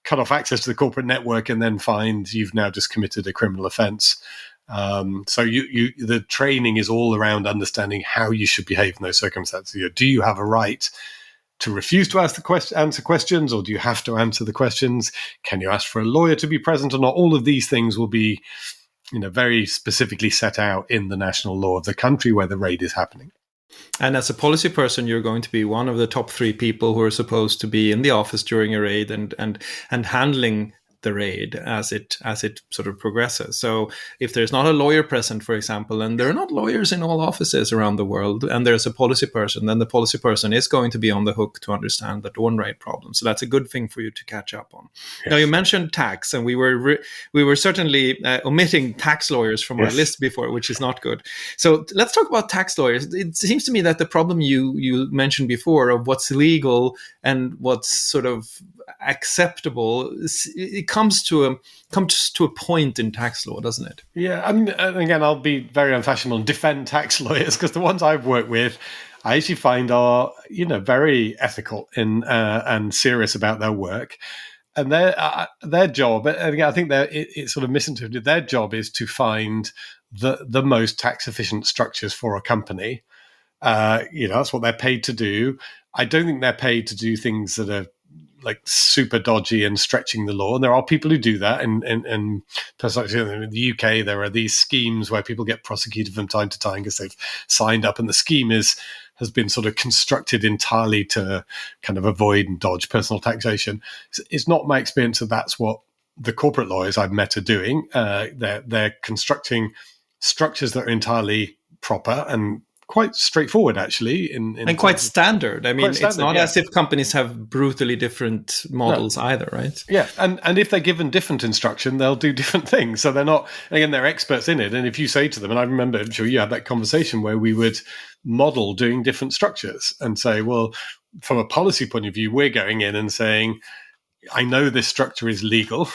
[SPEAKER 2] cut off access to the corporate network and then find you've now just committed a criminal offense. So the training is all around understanding how you should behave in those circumstances. Do you have a right to refuse to answer questions, or do you have to answer the questions? Can you ask for a lawyer to be present or not? All of these things will be, very specifically set out in the national law of the country where the raid is happening.
[SPEAKER 1] And as a policy person, you're going to be one of the top 3 people who are supposed to be in the office during a raid and handling the raid as it sort of progresses. So if there's not a lawyer present, for example, and there are not lawyers in all offices around the world, and there's a policy person, then the policy person is going to be on the hook to understand the dawn raid problem. So that's a good thing for you to catch up on. Yes. Now, you mentioned tax, and we were certainly omitting tax lawyers from our list before, which is not good. So let's talk about tax lawyers. It seems to me that the problem you mentioned before of what's legal and what's sort of acceptable, it comes to a point in tax law, doesn't it?
[SPEAKER 2] Yeah, I mean, again, I'll be very unfashionable and defend tax lawyers, because the ones I've worked with, I actually find are very ethical and serious about their work, and their job. And again, I think it's sort of misinterpreted. Their job is to find the most tax efficient structures for a company. That's what they're paid to do. I don't think they're paid to do things that are like super dodgy and stretching the law. And there are people who do that. And in the UK, there are these schemes where people get prosecuted from time to time because they've signed up, and the scheme has been sort of constructed entirely to kind of avoid and dodge personal taxation. It's not my experience that that's what the corporate lawyers I've met are doing. They're constructing structures that are entirely proper and quite straightforward, actually, and
[SPEAKER 1] quite standard. I mean, it's not as if companies have brutally different models either, right?
[SPEAKER 2] Yeah, and if they're given different instruction, they'll do different things. So they're not, again, they're experts in it. And if you say to them, and I remember, I'm sure you had that conversation where we would model doing different structures and say, well, from a policy point of view, we're going in and saying, I know this structure is legal,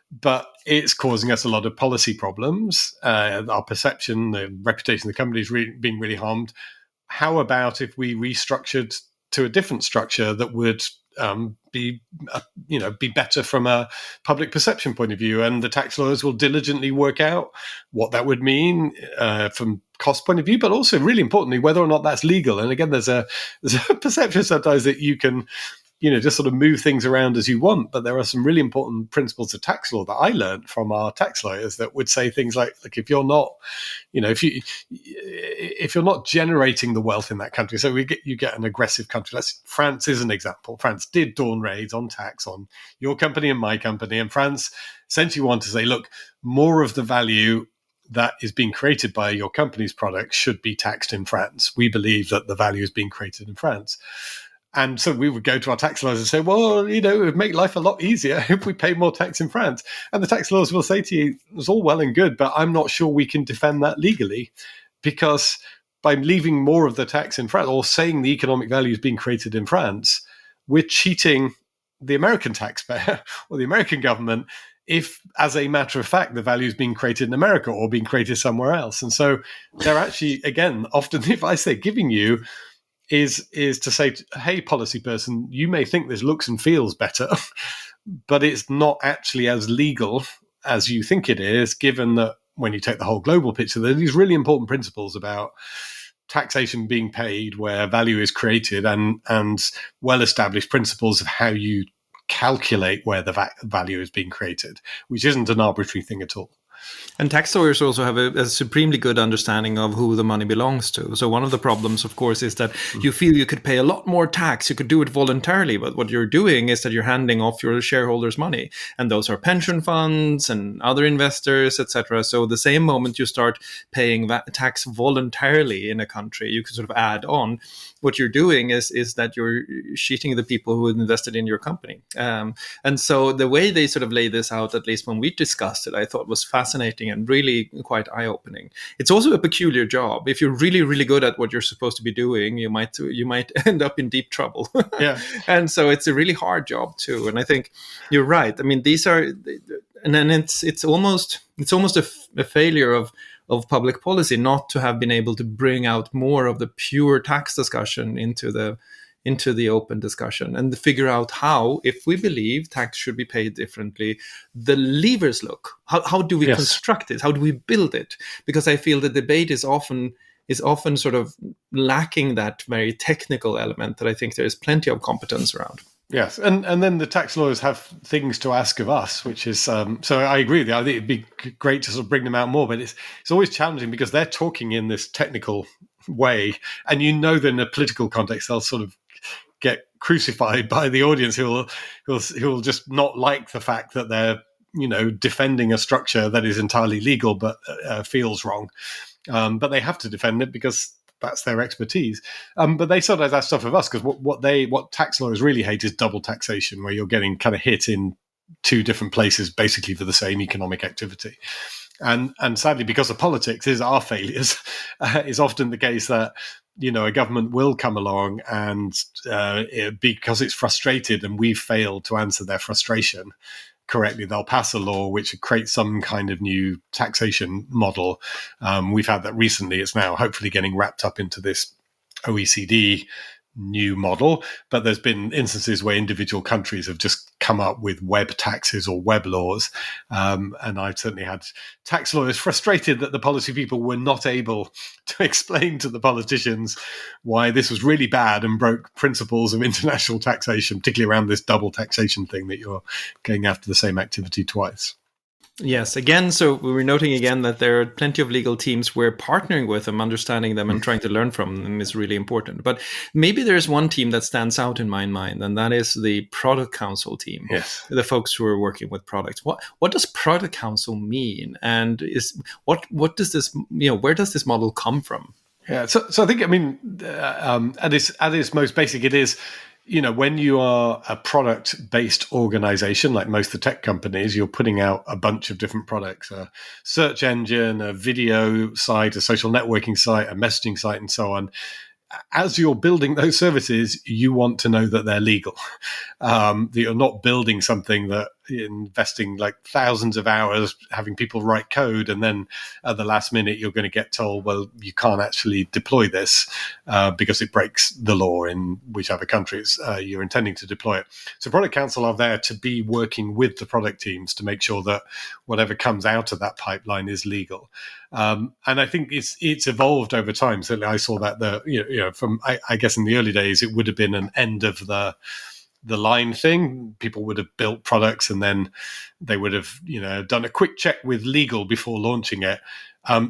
[SPEAKER 2] but it's causing us a lot of policy problems. Our perception, the reputation of the company is being really harmed. How about if we restructured to a different structure that would be better from a public perception point of view? And the tax lawyers will diligently work out what that would mean from cost point of view, but also, really importantly, whether or not that's legal. And again, there's a perception sometimes that you can just sort of move things around as you want. But there are some really important principles of tax law that I learned from our tax lawyers that would say things like if you're not, if you're not generating the wealth in that country, so you get an aggressive country. France is an example. France did dawn raids on tax on your company and my company, and France essentially wanted to say, look, more of the value that is being created by your company's products should be taxed in France. We believe that the value is being created in France. And so we would go to our tax lawyers and say, well, it would make life a lot easier if we pay more tax in France. And the tax lawyers will say to you, it's all well and good, but I'm not sure we can defend that legally, because by leaving more of the tax in France or saying the economic value is being created in France, we're cheating the American taxpayer or the American government if, as a matter of fact, the value is being created in America or being created somewhere else. And so they're actually, again, often the advice they're giving you is to say, hey, policy person, you may think this looks and feels better, but it's not actually as legal as you think it is, given that when you take the whole global picture, there are these really important principles about taxation being paid where value is created, and well-established principles of how you calculate where the value is being created, which isn't an arbitrary thing at all.
[SPEAKER 1] And tax lawyers also have a supremely good understanding of who the money belongs to. So one of the problems, of course, is that you feel you could pay a lot more tax. You could do it voluntarily. But what you're doing is that you're handing off your shareholders' money. And those are pension funds and other investors, etc. So the same moment you start paying that tax voluntarily in a country, you can sort of add on. What you're doing is that you're cheating the people who invested in your company. And so the way they sort of lay this out, at least when we discussed it, I thought was fascinating. fascinating and really quite eye-opening. It's also a peculiar job. If you're really, really good at what you're supposed to be doing, you might end up in deep trouble.
[SPEAKER 2] Yeah.
[SPEAKER 1] And so it's a really hard job too. And I think you're right. I mean, these are, and then it's almost a failure of public policy not to have been able to bring out more of the pure tax discussion into the open discussion and figure out how, if we believe tax should be paid differently, the levers look. How do we construct it? How do we build it? Because I feel the debate is often sort of lacking that very technical element that I think there is plenty of competence around.
[SPEAKER 2] Yes, and then the tax lawyers have things to ask of us, which is so I agree with you. I think it'd be great to sort of bring them out more, but it's always challenging because they're talking in this technical way, and that in a political context they'll sort of get crucified by the audience who will just not like the fact that they're defending a structure that is entirely legal but feels wrong, but they have to defend it because that's their expertise. But they sometimes ask stuff of us because what tax lawyers really hate is double taxation, where you're getting kind of hit in two different places basically for the same economic activity. And sadly, because of politics is our failures, is often the case that a government will come along and because it's frustrated and we've failed to answer their frustration correctly, they'll pass a law which creates some kind of new taxation model. We've had that recently. It's now hopefully getting wrapped up into this OECD new model, but there's been instances where individual countries have just come up with web taxes or web laws. And I've certainly had tax lawyers frustrated that the policy people were not able to explain to the politicians why this was really bad and broke principles of international taxation, particularly around this double taxation thing that you're going after the same activity twice.
[SPEAKER 1] Yes, again, so we were noting again that there are plenty of legal teams where partnering with them, understanding them and trying to learn from them is really important. But maybe there's one team that stands out in my mind, and that is the product counsel team.
[SPEAKER 2] Yes.
[SPEAKER 1] The folks who are working with products. What does product counsel mean? And what does this, where does this model come from?
[SPEAKER 2] Yeah, so I think, at its most basic, it is, when you are a product-based organization, like most of the tech companies, you're putting out a bunch of different products, a search engine, a video site, a social networking site, a messaging site, and so on. As you're building those services, you want to know that they're legal, that you're not building something that investing like thousands of hours having people write code, and then at the last minute you're going to get told, well, you can't actually deploy this because it breaks the law in whichever countries you're intending to deploy it. So product counsel are there to be working with the product teams to make sure that whatever comes out of that pipeline is legal. And I think it's evolved over time. Certainly I saw that from I guess in the early days it would have been an end of the line thing. People would have built products and then they would have done a quick check with legal before launching it.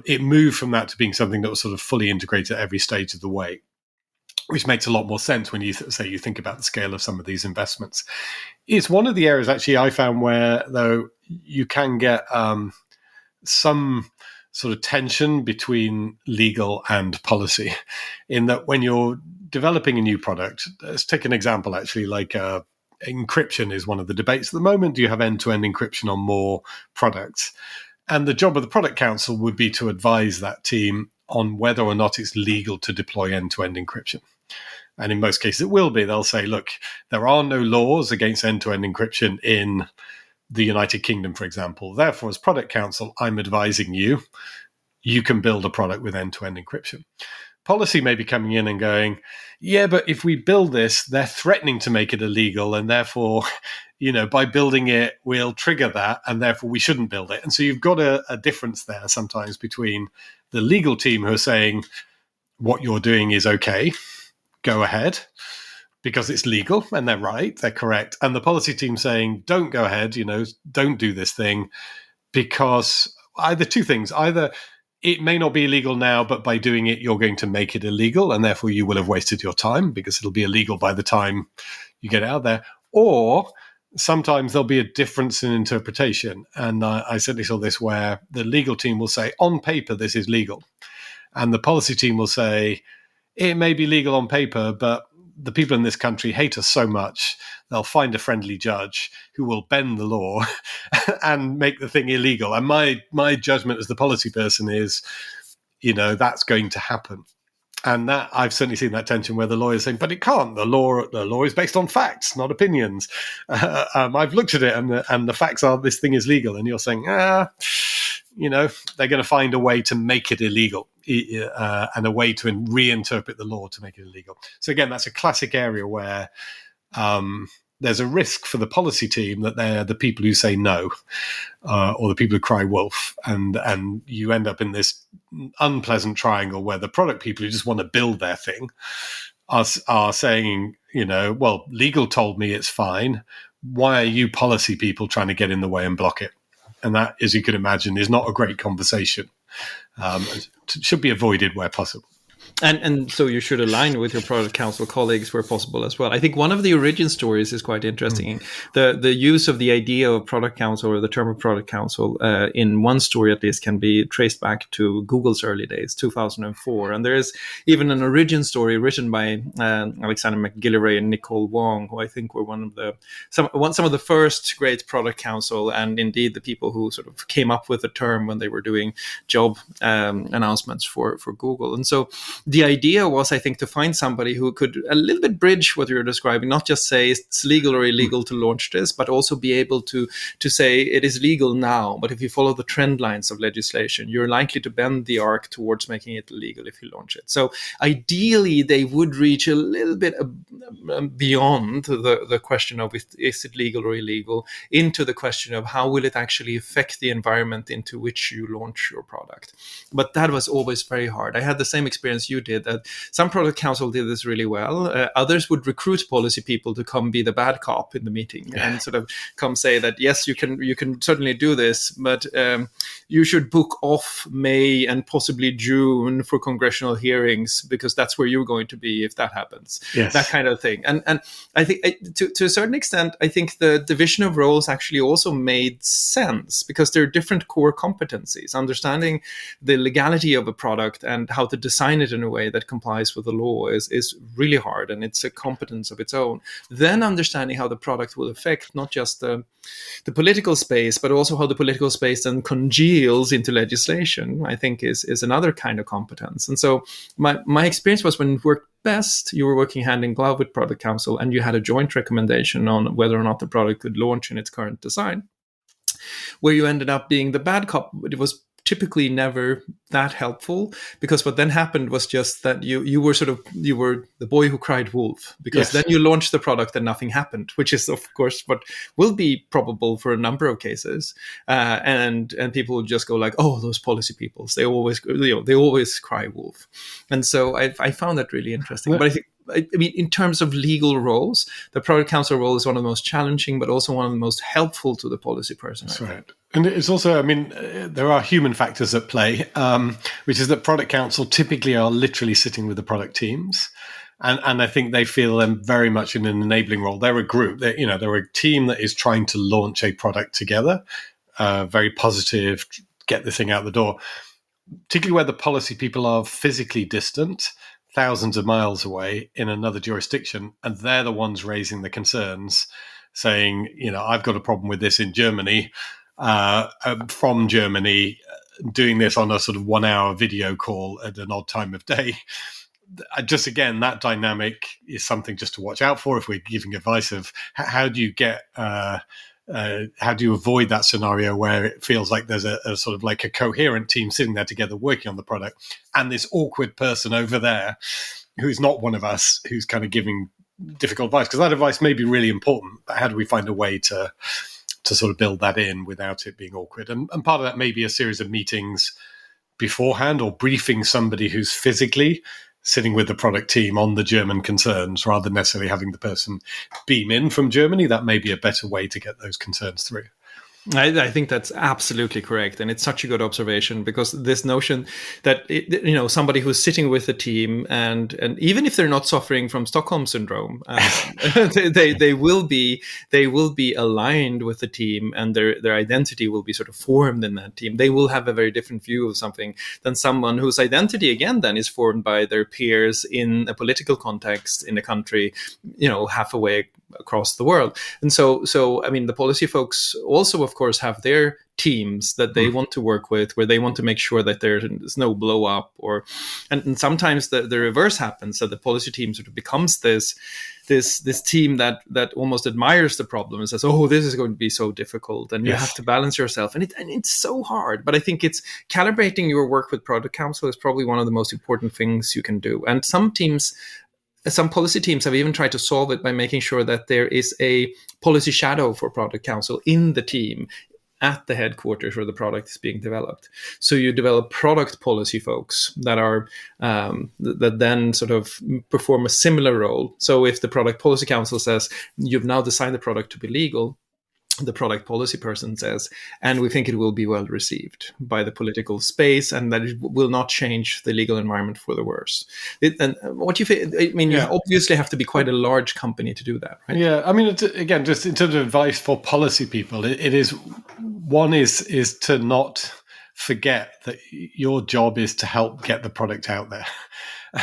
[SPEAKER 2] It moved from that to being something that was sort of fully integrated at every stage of the way, which makes a lot more sense when you you think about the scale of some of these investments. It's one of the areas actually I found where though you can get some sort of tension between legal and policy, in that when you're developing a new product, let's take an example actually, like encryption is one of the debates at the moment. Do you have end-to-end encryption on more products? And the job of the product counsel would be to advise that team on whether or not it's legal to deploy end-to-end encryption. And in most cases it will be. They'll say, look, there are no laws against end-to-end encryption in the United Kingdom, for example. Therefore, as product counsel, I'm advising you can build a product with end-to-end encryption. Policy may be coming in and going, yeah, but if we build this, they're threatening to make it illegal. And therefore, by building it, we'll trigger that. And therefore, we shouldn't build it. And so you've got a difference there sometimes between the legal team who are saying, what you're doing is okay, go ahead, because it's legal and they're right, they're correct. And the policy team saying, don't go ahead, don't do this thing, because either two things, either it may not be illegal now, but by doing it, you're going to make it illegal, and therefore you will have wasted your time because it'll be illegal by the time you get out there. Or sometimes there'll be a difference in interpretation. And I certainly saw this where the legal team will say, on paper, this is legal. And the policy team will say, it may be legal on paper, but the people in this country hate us so much, they'll find a friendly judge who will bend the law and make the thing illegal. And my judgment as the policy person is, that's going to happen. And that I've certainly seen that tension where the lawyer's saying, but it can't. The law is based on facts, not opinions. I've looked at it, and the facts are this thing is legal. And you're saying, they're going to find a way to make it illegal and a way to reinterpret the law to make it illegal. So again, that's a classic area where there's a risk for the policy team that they're the people who say no, or the people who cry wolf, and you end up in this unpleasant triangle where the product people who just want to build their thing are saying, well, legal told me it's fine. Why are you policy people trying to get in the way and block it? And that, as you can imagine, is not a great conversation. Should be avoided where possible.
[SPEAKER 1] And so you should align with your product counsel colleagues where possible as well. I think one of the origin stories is quite interesting. The use of the idea of product counsel, or the term of product counsel, in one story at least, can be traced back to Google's early days, 2004. And there is even an origin story written by Alexander McGillivray and Nicole Wong, who I think were some of the first great product counsel, and indeed the people who sort of came up with the term when they were doing job announcements for Google. And so the idea was, I think, to find somebody who could a little bit bridge what you're describing, not just say it's legal or illegal to launch this, but also be able to say it is legal now, but if you follow the trend lines of legislation, you're likely to bend the arc towards making it illegal if you launch it. So ideally, they would reach a little bit beyond the question of is it legal or illegal, into the question of how will it actually affect the environment into which you launch your product. But that was always very hard. I had the same experience you did, that some product counsel did this really well. Others would recruit policy people to come be the bad cop in the meeting and sort of come say that, yes, you can certainly do this, but you should book off May and possibly June for congressional hearings, because that's where you're going to be if that happens. Yes. That kind of thing. And I think to a certain extent, I think the division of roles actually also made sense, because there are different core competencies. Understanding the legality of a product and how to design it in a way that complies with the law is really hard, and it's a competence of its own. Then understanding how the product will affect not just the political space, but also how the political space then congeals into legislation, I think is another kind of competence. And so my experience was, when it worked best, you were working hand in glove with product counsel, and you had a joint recommendation on whether or not the product could launch in its current design. Where you ended up being the bad cop, it was typically never that helpful, because what then happened was just that you were the boy who cried wolf, because then you launched the product and nothing happened, which is of course what will be probable for a number of cases, and people will just go like, oh, those policy people, they always cry wolf. And so I found that really interesting. But I mean, in terms of legal roles, the product counsel role is one of the most challenging, but also one of the most helpful to the policy person.
[SPEAKER 2] That's right. And it's also, I mean, there are human factors at play, which is that product counsel typically are literally sitting with the product teams. And I think they feel them very much in an enabling role. They're a group, they're a team that is trying to launch a product together, very positive, get the thing out the door, particularly where the policy people are physically distant, thousands of miles away in another jurisdiction, and they're the ones raising the concerns, saying, I've got a problem with this in Germany, from Germany, doing this on a sort of 1 hour video call at an odd time of day. Just again, that dynamic is something just to watch out for if we're giving advice of how do you get how do you avoid that scenario where it feels like there's a sort of like a coherent team sitting there together working on the product, and this awkward person over there who is not one of us who's kind of giving difficult advice, because that advice may be really important, but how do we find a way to sort of build that in without it being awkward? And part of that may be a series of meetings beforehand, or briefing somebody who's physically sitting with the product team on the German concerns, rather than necessarily having the person beam in from Germany. That may be a better way to get those concerns through.
[SPEAKER 1] I think that's absolutely correct, and it's such a good observation, because this notion that somebody who's sitting with a team, and even if they're not suffering from Stockholm syndrome, they will be aligned with the team, and their identity will be sort of formed in that team. They will have a very different view of something than someone whose identity again then is formed by their peers in a political context in a country, half away across the world. And so I mean, the policy folks also, of course, have their teams that they want to work with, where they want to make sure that there's no blow up, and sometimes the reverse happens, that the policy team sort of becomes this team that almost admires the problem and says, oh, this is going to be so difficult, and you have to balance yourself, and it's so hard. But I think it's calibrating your work with product counsel is probably one of the most important things you can do. And some policy teams have even tried to solve it by making sure that there is a policy shadow for product counsel in the team at the headquarters where the product is being developed. So you develop product policy folks that are that then sort of perform a similar role. So if the product policy council says, you've now designed the product to be legal, the product policy person says, and we think it will be well received by the political space, and that it will not change the legal environment for the worse. And what you think? I mean, you obviously have to be quite a large company to do that, right?
[SPEAKER 2] Yeah, I mean, again, just in terms of advice for policy people, it is one is to not forget that your job is to help get the product out there.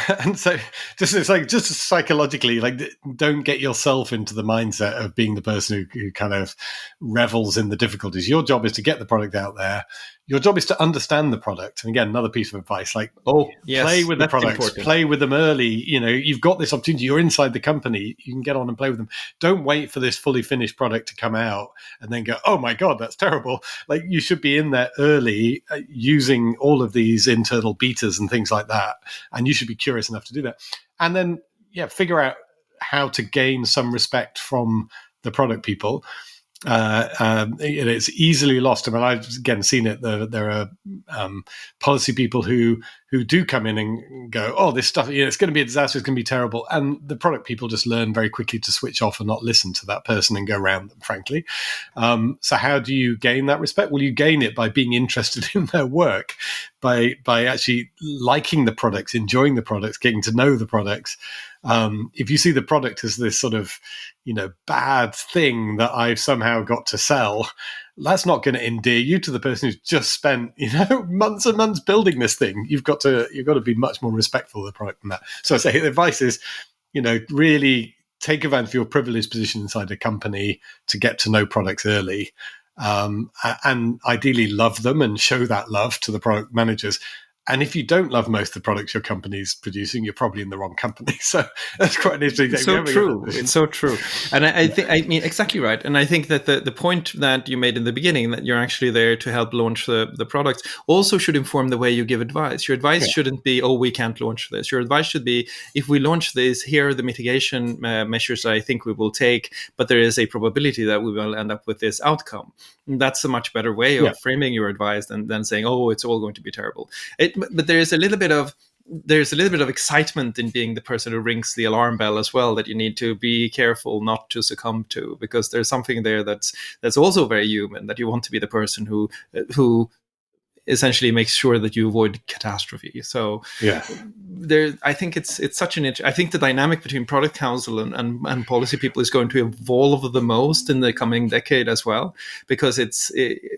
[SPEAKER 2] And so just psychologically, like, don't get yourself into the mindset of being the person who kind of revels in the difficulties. Your job is to get the product out there. Your job is to understand the product. And again, another piece of advice, like, play with the products, important. Play with them early. You've got this opportunity. You're inside the company. You can get on and play with them. Don't wait for this fully finished product to come out and then go, oh my God, that's terrible. Like, you should be in there early, using all of these internal betas and things like that. And you should be curious enough to do that. And then, figure out how to gain some respect from the product people. It's easily lost. I mean, I've again seen it. There are policy people who do come in and go, "Oh, this stuff, it's going to be a disaster. It's going to be terrible," and the product people just learn very quickly to switch off and not listen to that person and go around them. Frankly, so how do you gain that respect? Well, you gain it by being interested in their work, by actually liking the products, enjoying the products, getting to know the products. If you see the product as this sort of, bad thing that I've somehow got to sell, that's not going to endear you to the person who's just spent, months and months building this thing. You've got to be much more respectful of the product than that. So I say the advice is, really take advantage of your privileged position inside a company to get to know products early, and ideally love them and show that love to the product managers. And if you don't love most of the products your company's producing, you're probably in the wrong company. So that's quite an interesting thing.
[SPEAKER 1] It's so true. It's so true. And I mean, exactly right. And I think that the point that you made in the beginning, that you're actually there to help launch the products, also should inform the way you give advice. Your advice shouldn't be, oh, we can't launch this. Your advice should be, if we launch this, here are the mitigation measures I think we will take, but there is a probability that we will end up with this outcome. And that's a much better way of framing your advice than saying, oh, it's all going to be terrible. But there's a little bit of excitement in being the person who rings the alarm bell as well, that you need to be careful not to succumb to, because there's something there that's also very human, that you want to be the person who essentially makes sure that you avoid catastrophe. So I think it's such an I think the dynamic between product counsel and policy people is going to evolve the most in the coming decade as well, because it's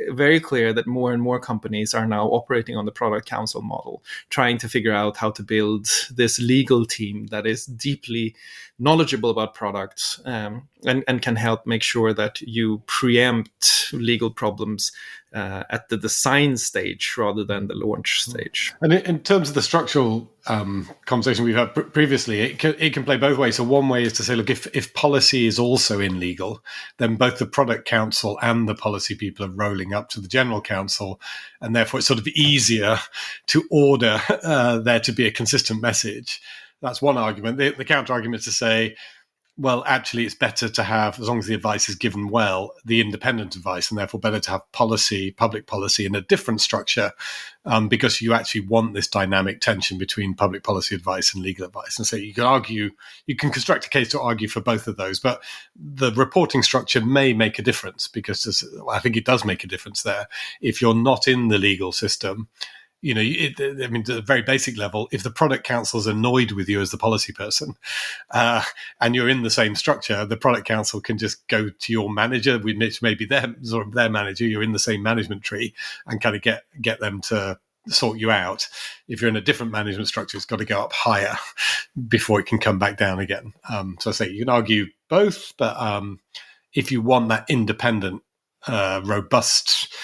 [SPEAKER 1] very clear that more and more companies are now operating on the product counsel model, trying to figure out how to build this legal team that is deeply knowledgeable about products, and can help make sure that you preempt legal problems at the design stage rather than the launch stage.
[SPEAKER 2] And in terms of the structural conversation we've had previously, it can play both ways. So one way is to say, look, if policy is also in legal, then both the product counsel and the policy people are rolling up to the general counsel, and therefore it's sort of easier to order there to be a consistent message. That's one argument. The counter argument is to say, well, actually, it's better to have, as long as the advice is given well, the independent advice, and therefore better to have public policy in a different structure, because you actually want this dynamic tension between public policy advice and legal advice. And so you can construct a case to argue for both of those, but the reporting structure may make a difference, because I think it does make a difference there. If you're not in the legal system, at a very basic level, if the product counsel is annoyed with you as the policy person, and you're in the same structure, the product counsel can just go to your manager, which may be their manager. You're in the same management tree, and kind of get them to sort you out. If you're in a different management structure, it's got to go up higher before it can come back down again. So I say you can argue both, but if you want that independent, robust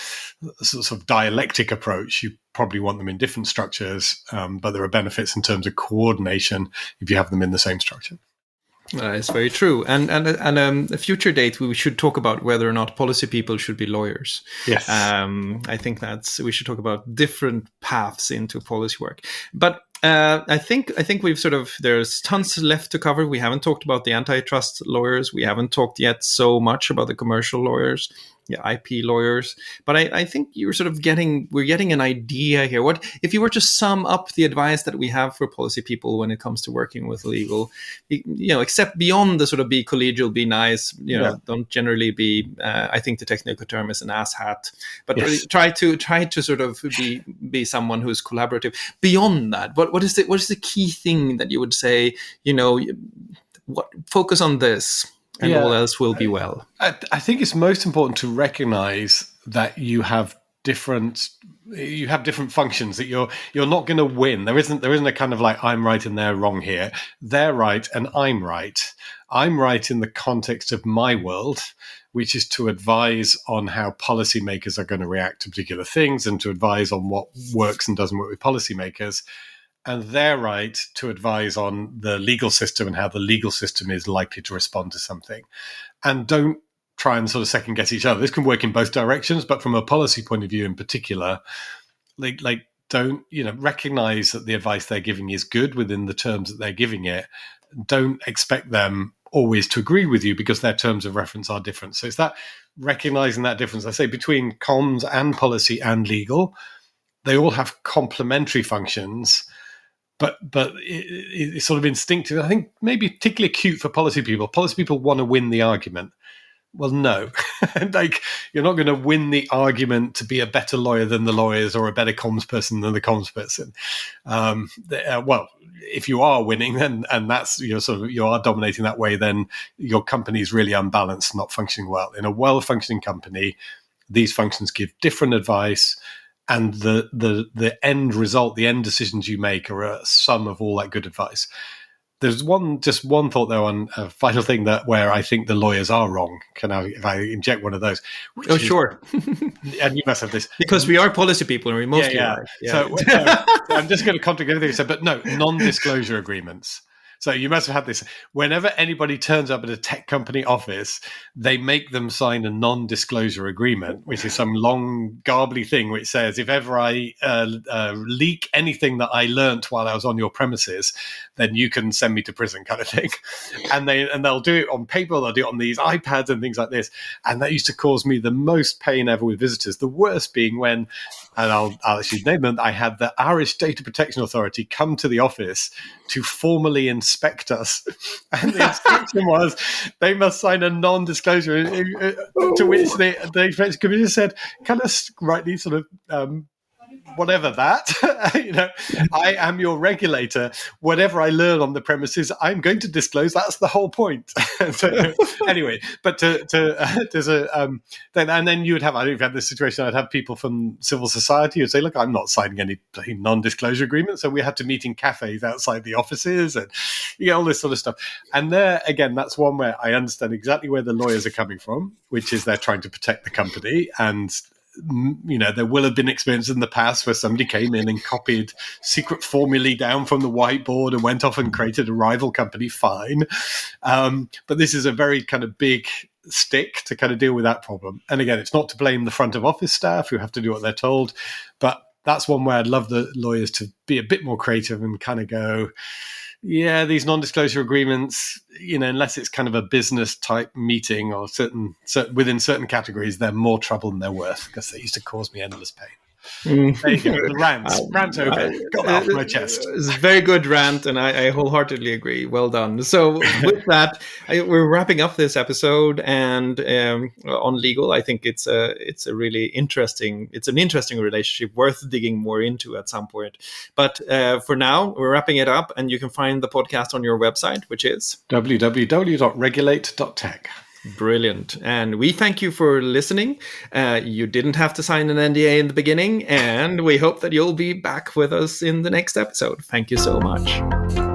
[SPEAKER 2] sort of dialectic approach, you probably want them in different structures, but there are benefits in terms of coordination if you have them in the same structure.
[SPEAKER 1] It's very true. And a future date, we should talk about whether or not policy people should be lawyers.
[SPEAKER 2] Yes.
[SPEAKER 1] I think we should talk about different paths into policy work. But I think we've there's tons left to cover. We haven't talked about the antitrust lawyers. We haven't talked yet so much about the commercial lawyers, IP lawyers. But I think we're getting an idea here. What if you were to sum up the advice that we have for policy people when it comes to working with legal, except beyond the be collegial, be nice, don't generally be, I think the technical term is an asshat, but yes. try to be someone who's collaborative. Beyond that, what is the key thing that you would say, focus on this and all else will be well?
[SPEAKER 2] I think it's most important to recognize that you have different functions, that you're not going to win. There isn't a kind of like, I'm right and they're wrong here. They're right and I'm right. I'm right in the context of my world, which is to advise on how policymakers are going to react to particular things and to advise on what works and doesn't work with policymakers. And they're right to advise on the legal system and how the legal system is likely to respond to something. And don't try and sort of second guess each other. This can work in both directions, but from a policy point of view in particular, don't recognize that the advice they're giving is good within the terms that they're giving it. Don't expect them always to agree with you because their terms of reference are different. So it's that recognizing that difference. I say between comms and policy and legal, they all have complementary functions. But it's sort of instinctive. I think maybe particularly acute for policy people. Policy people want to win the argument. Well, no, you're not going to win the argument to be a better lawyer than the lawyers or a better comms person than the comms person. Well, if you are winning, then and that's you are dominating that way, then your company is really unbalanced, not functioning well. In a well-functioning company, these functions give different advice. And the end result, the end decisions you make are a sum of all that good advice. There's one thought though on a final thing where I think the lawyers are wrong. If I inject one of those?
[SPEAKER 1] Sure.
[SPEAKER 2] And you must have this
[SPEAKER 1] because we are policy people and we mostly are.
[SPEAKER 2] Yeah. So I'm just going to contradict everything you said, but no, non-disclosure agreements. So you must have had this. Whenever anybody turns up at a tech company office, they make them sign a non-disclosure agreement, which is some long, garbly thing which says, if ever I leak anything that I learnt while I was on your premises, then you can send me to prison, kind of thing. And they'll do it on paper, they'll do it on these iPads and things like this. And that used to cause me the most pain ever with visitors. The worst being when, and I'll actually name them, I had the Irish Data Protection Authority come to the office to formally inspect us. And the instruction was they must sign a non-disclosure, to which the inspection committee said, can I write these sort of whatever that, I am your regulator. Whatever I learn on the premises, I'm going to disclose. That's the whole point. So, anyway, but there's a then you would have. I don't know if you had this situation. I'd have people from civil society who'd say, "Look, I'm not signing any non-disclosure agreement." So we had to meet in cafes outside the offices, and all this sort of stuff. And there again, that's one where I understand exactly where the lawyers are coming from, which is they're trying to protect the company and. There will have been experiences in the past where somebody came in and copied secret formulae down from the whiteboard and went off and created a rival company. Fine. But this is a very kind of big stick to kind of deal with that problem. And again, it's not to blame the front of office staff who have to do what they're told, but that's one where I'd love the lawyers to be a bit more creative and kind of go, Yeah, these non-disclosure agreements, unless it's kind of a business type meeting or certain within certain categories, they're more trouble than they're worth because they used to cause me endless pain. There you go. The rant over. Got that off my chest.
[SPEAKER 1] It's a very good rant, and I wholeheartely agree. Well done. So with that, we're wrapping up this episode, and on legal, I think it's a really interesting relationship worth digging more into at some point. But for now, we're wrapping it up, and you can find the podcast on your website, which is
[SPEAKER 2] www.regulate.tech.
[SPEAKER 1] Brilliant. And we thank you for listening. You didn't have to sign an NDA in the beginning, and we hope that you'll be back with us in the next episode. Thank you so much.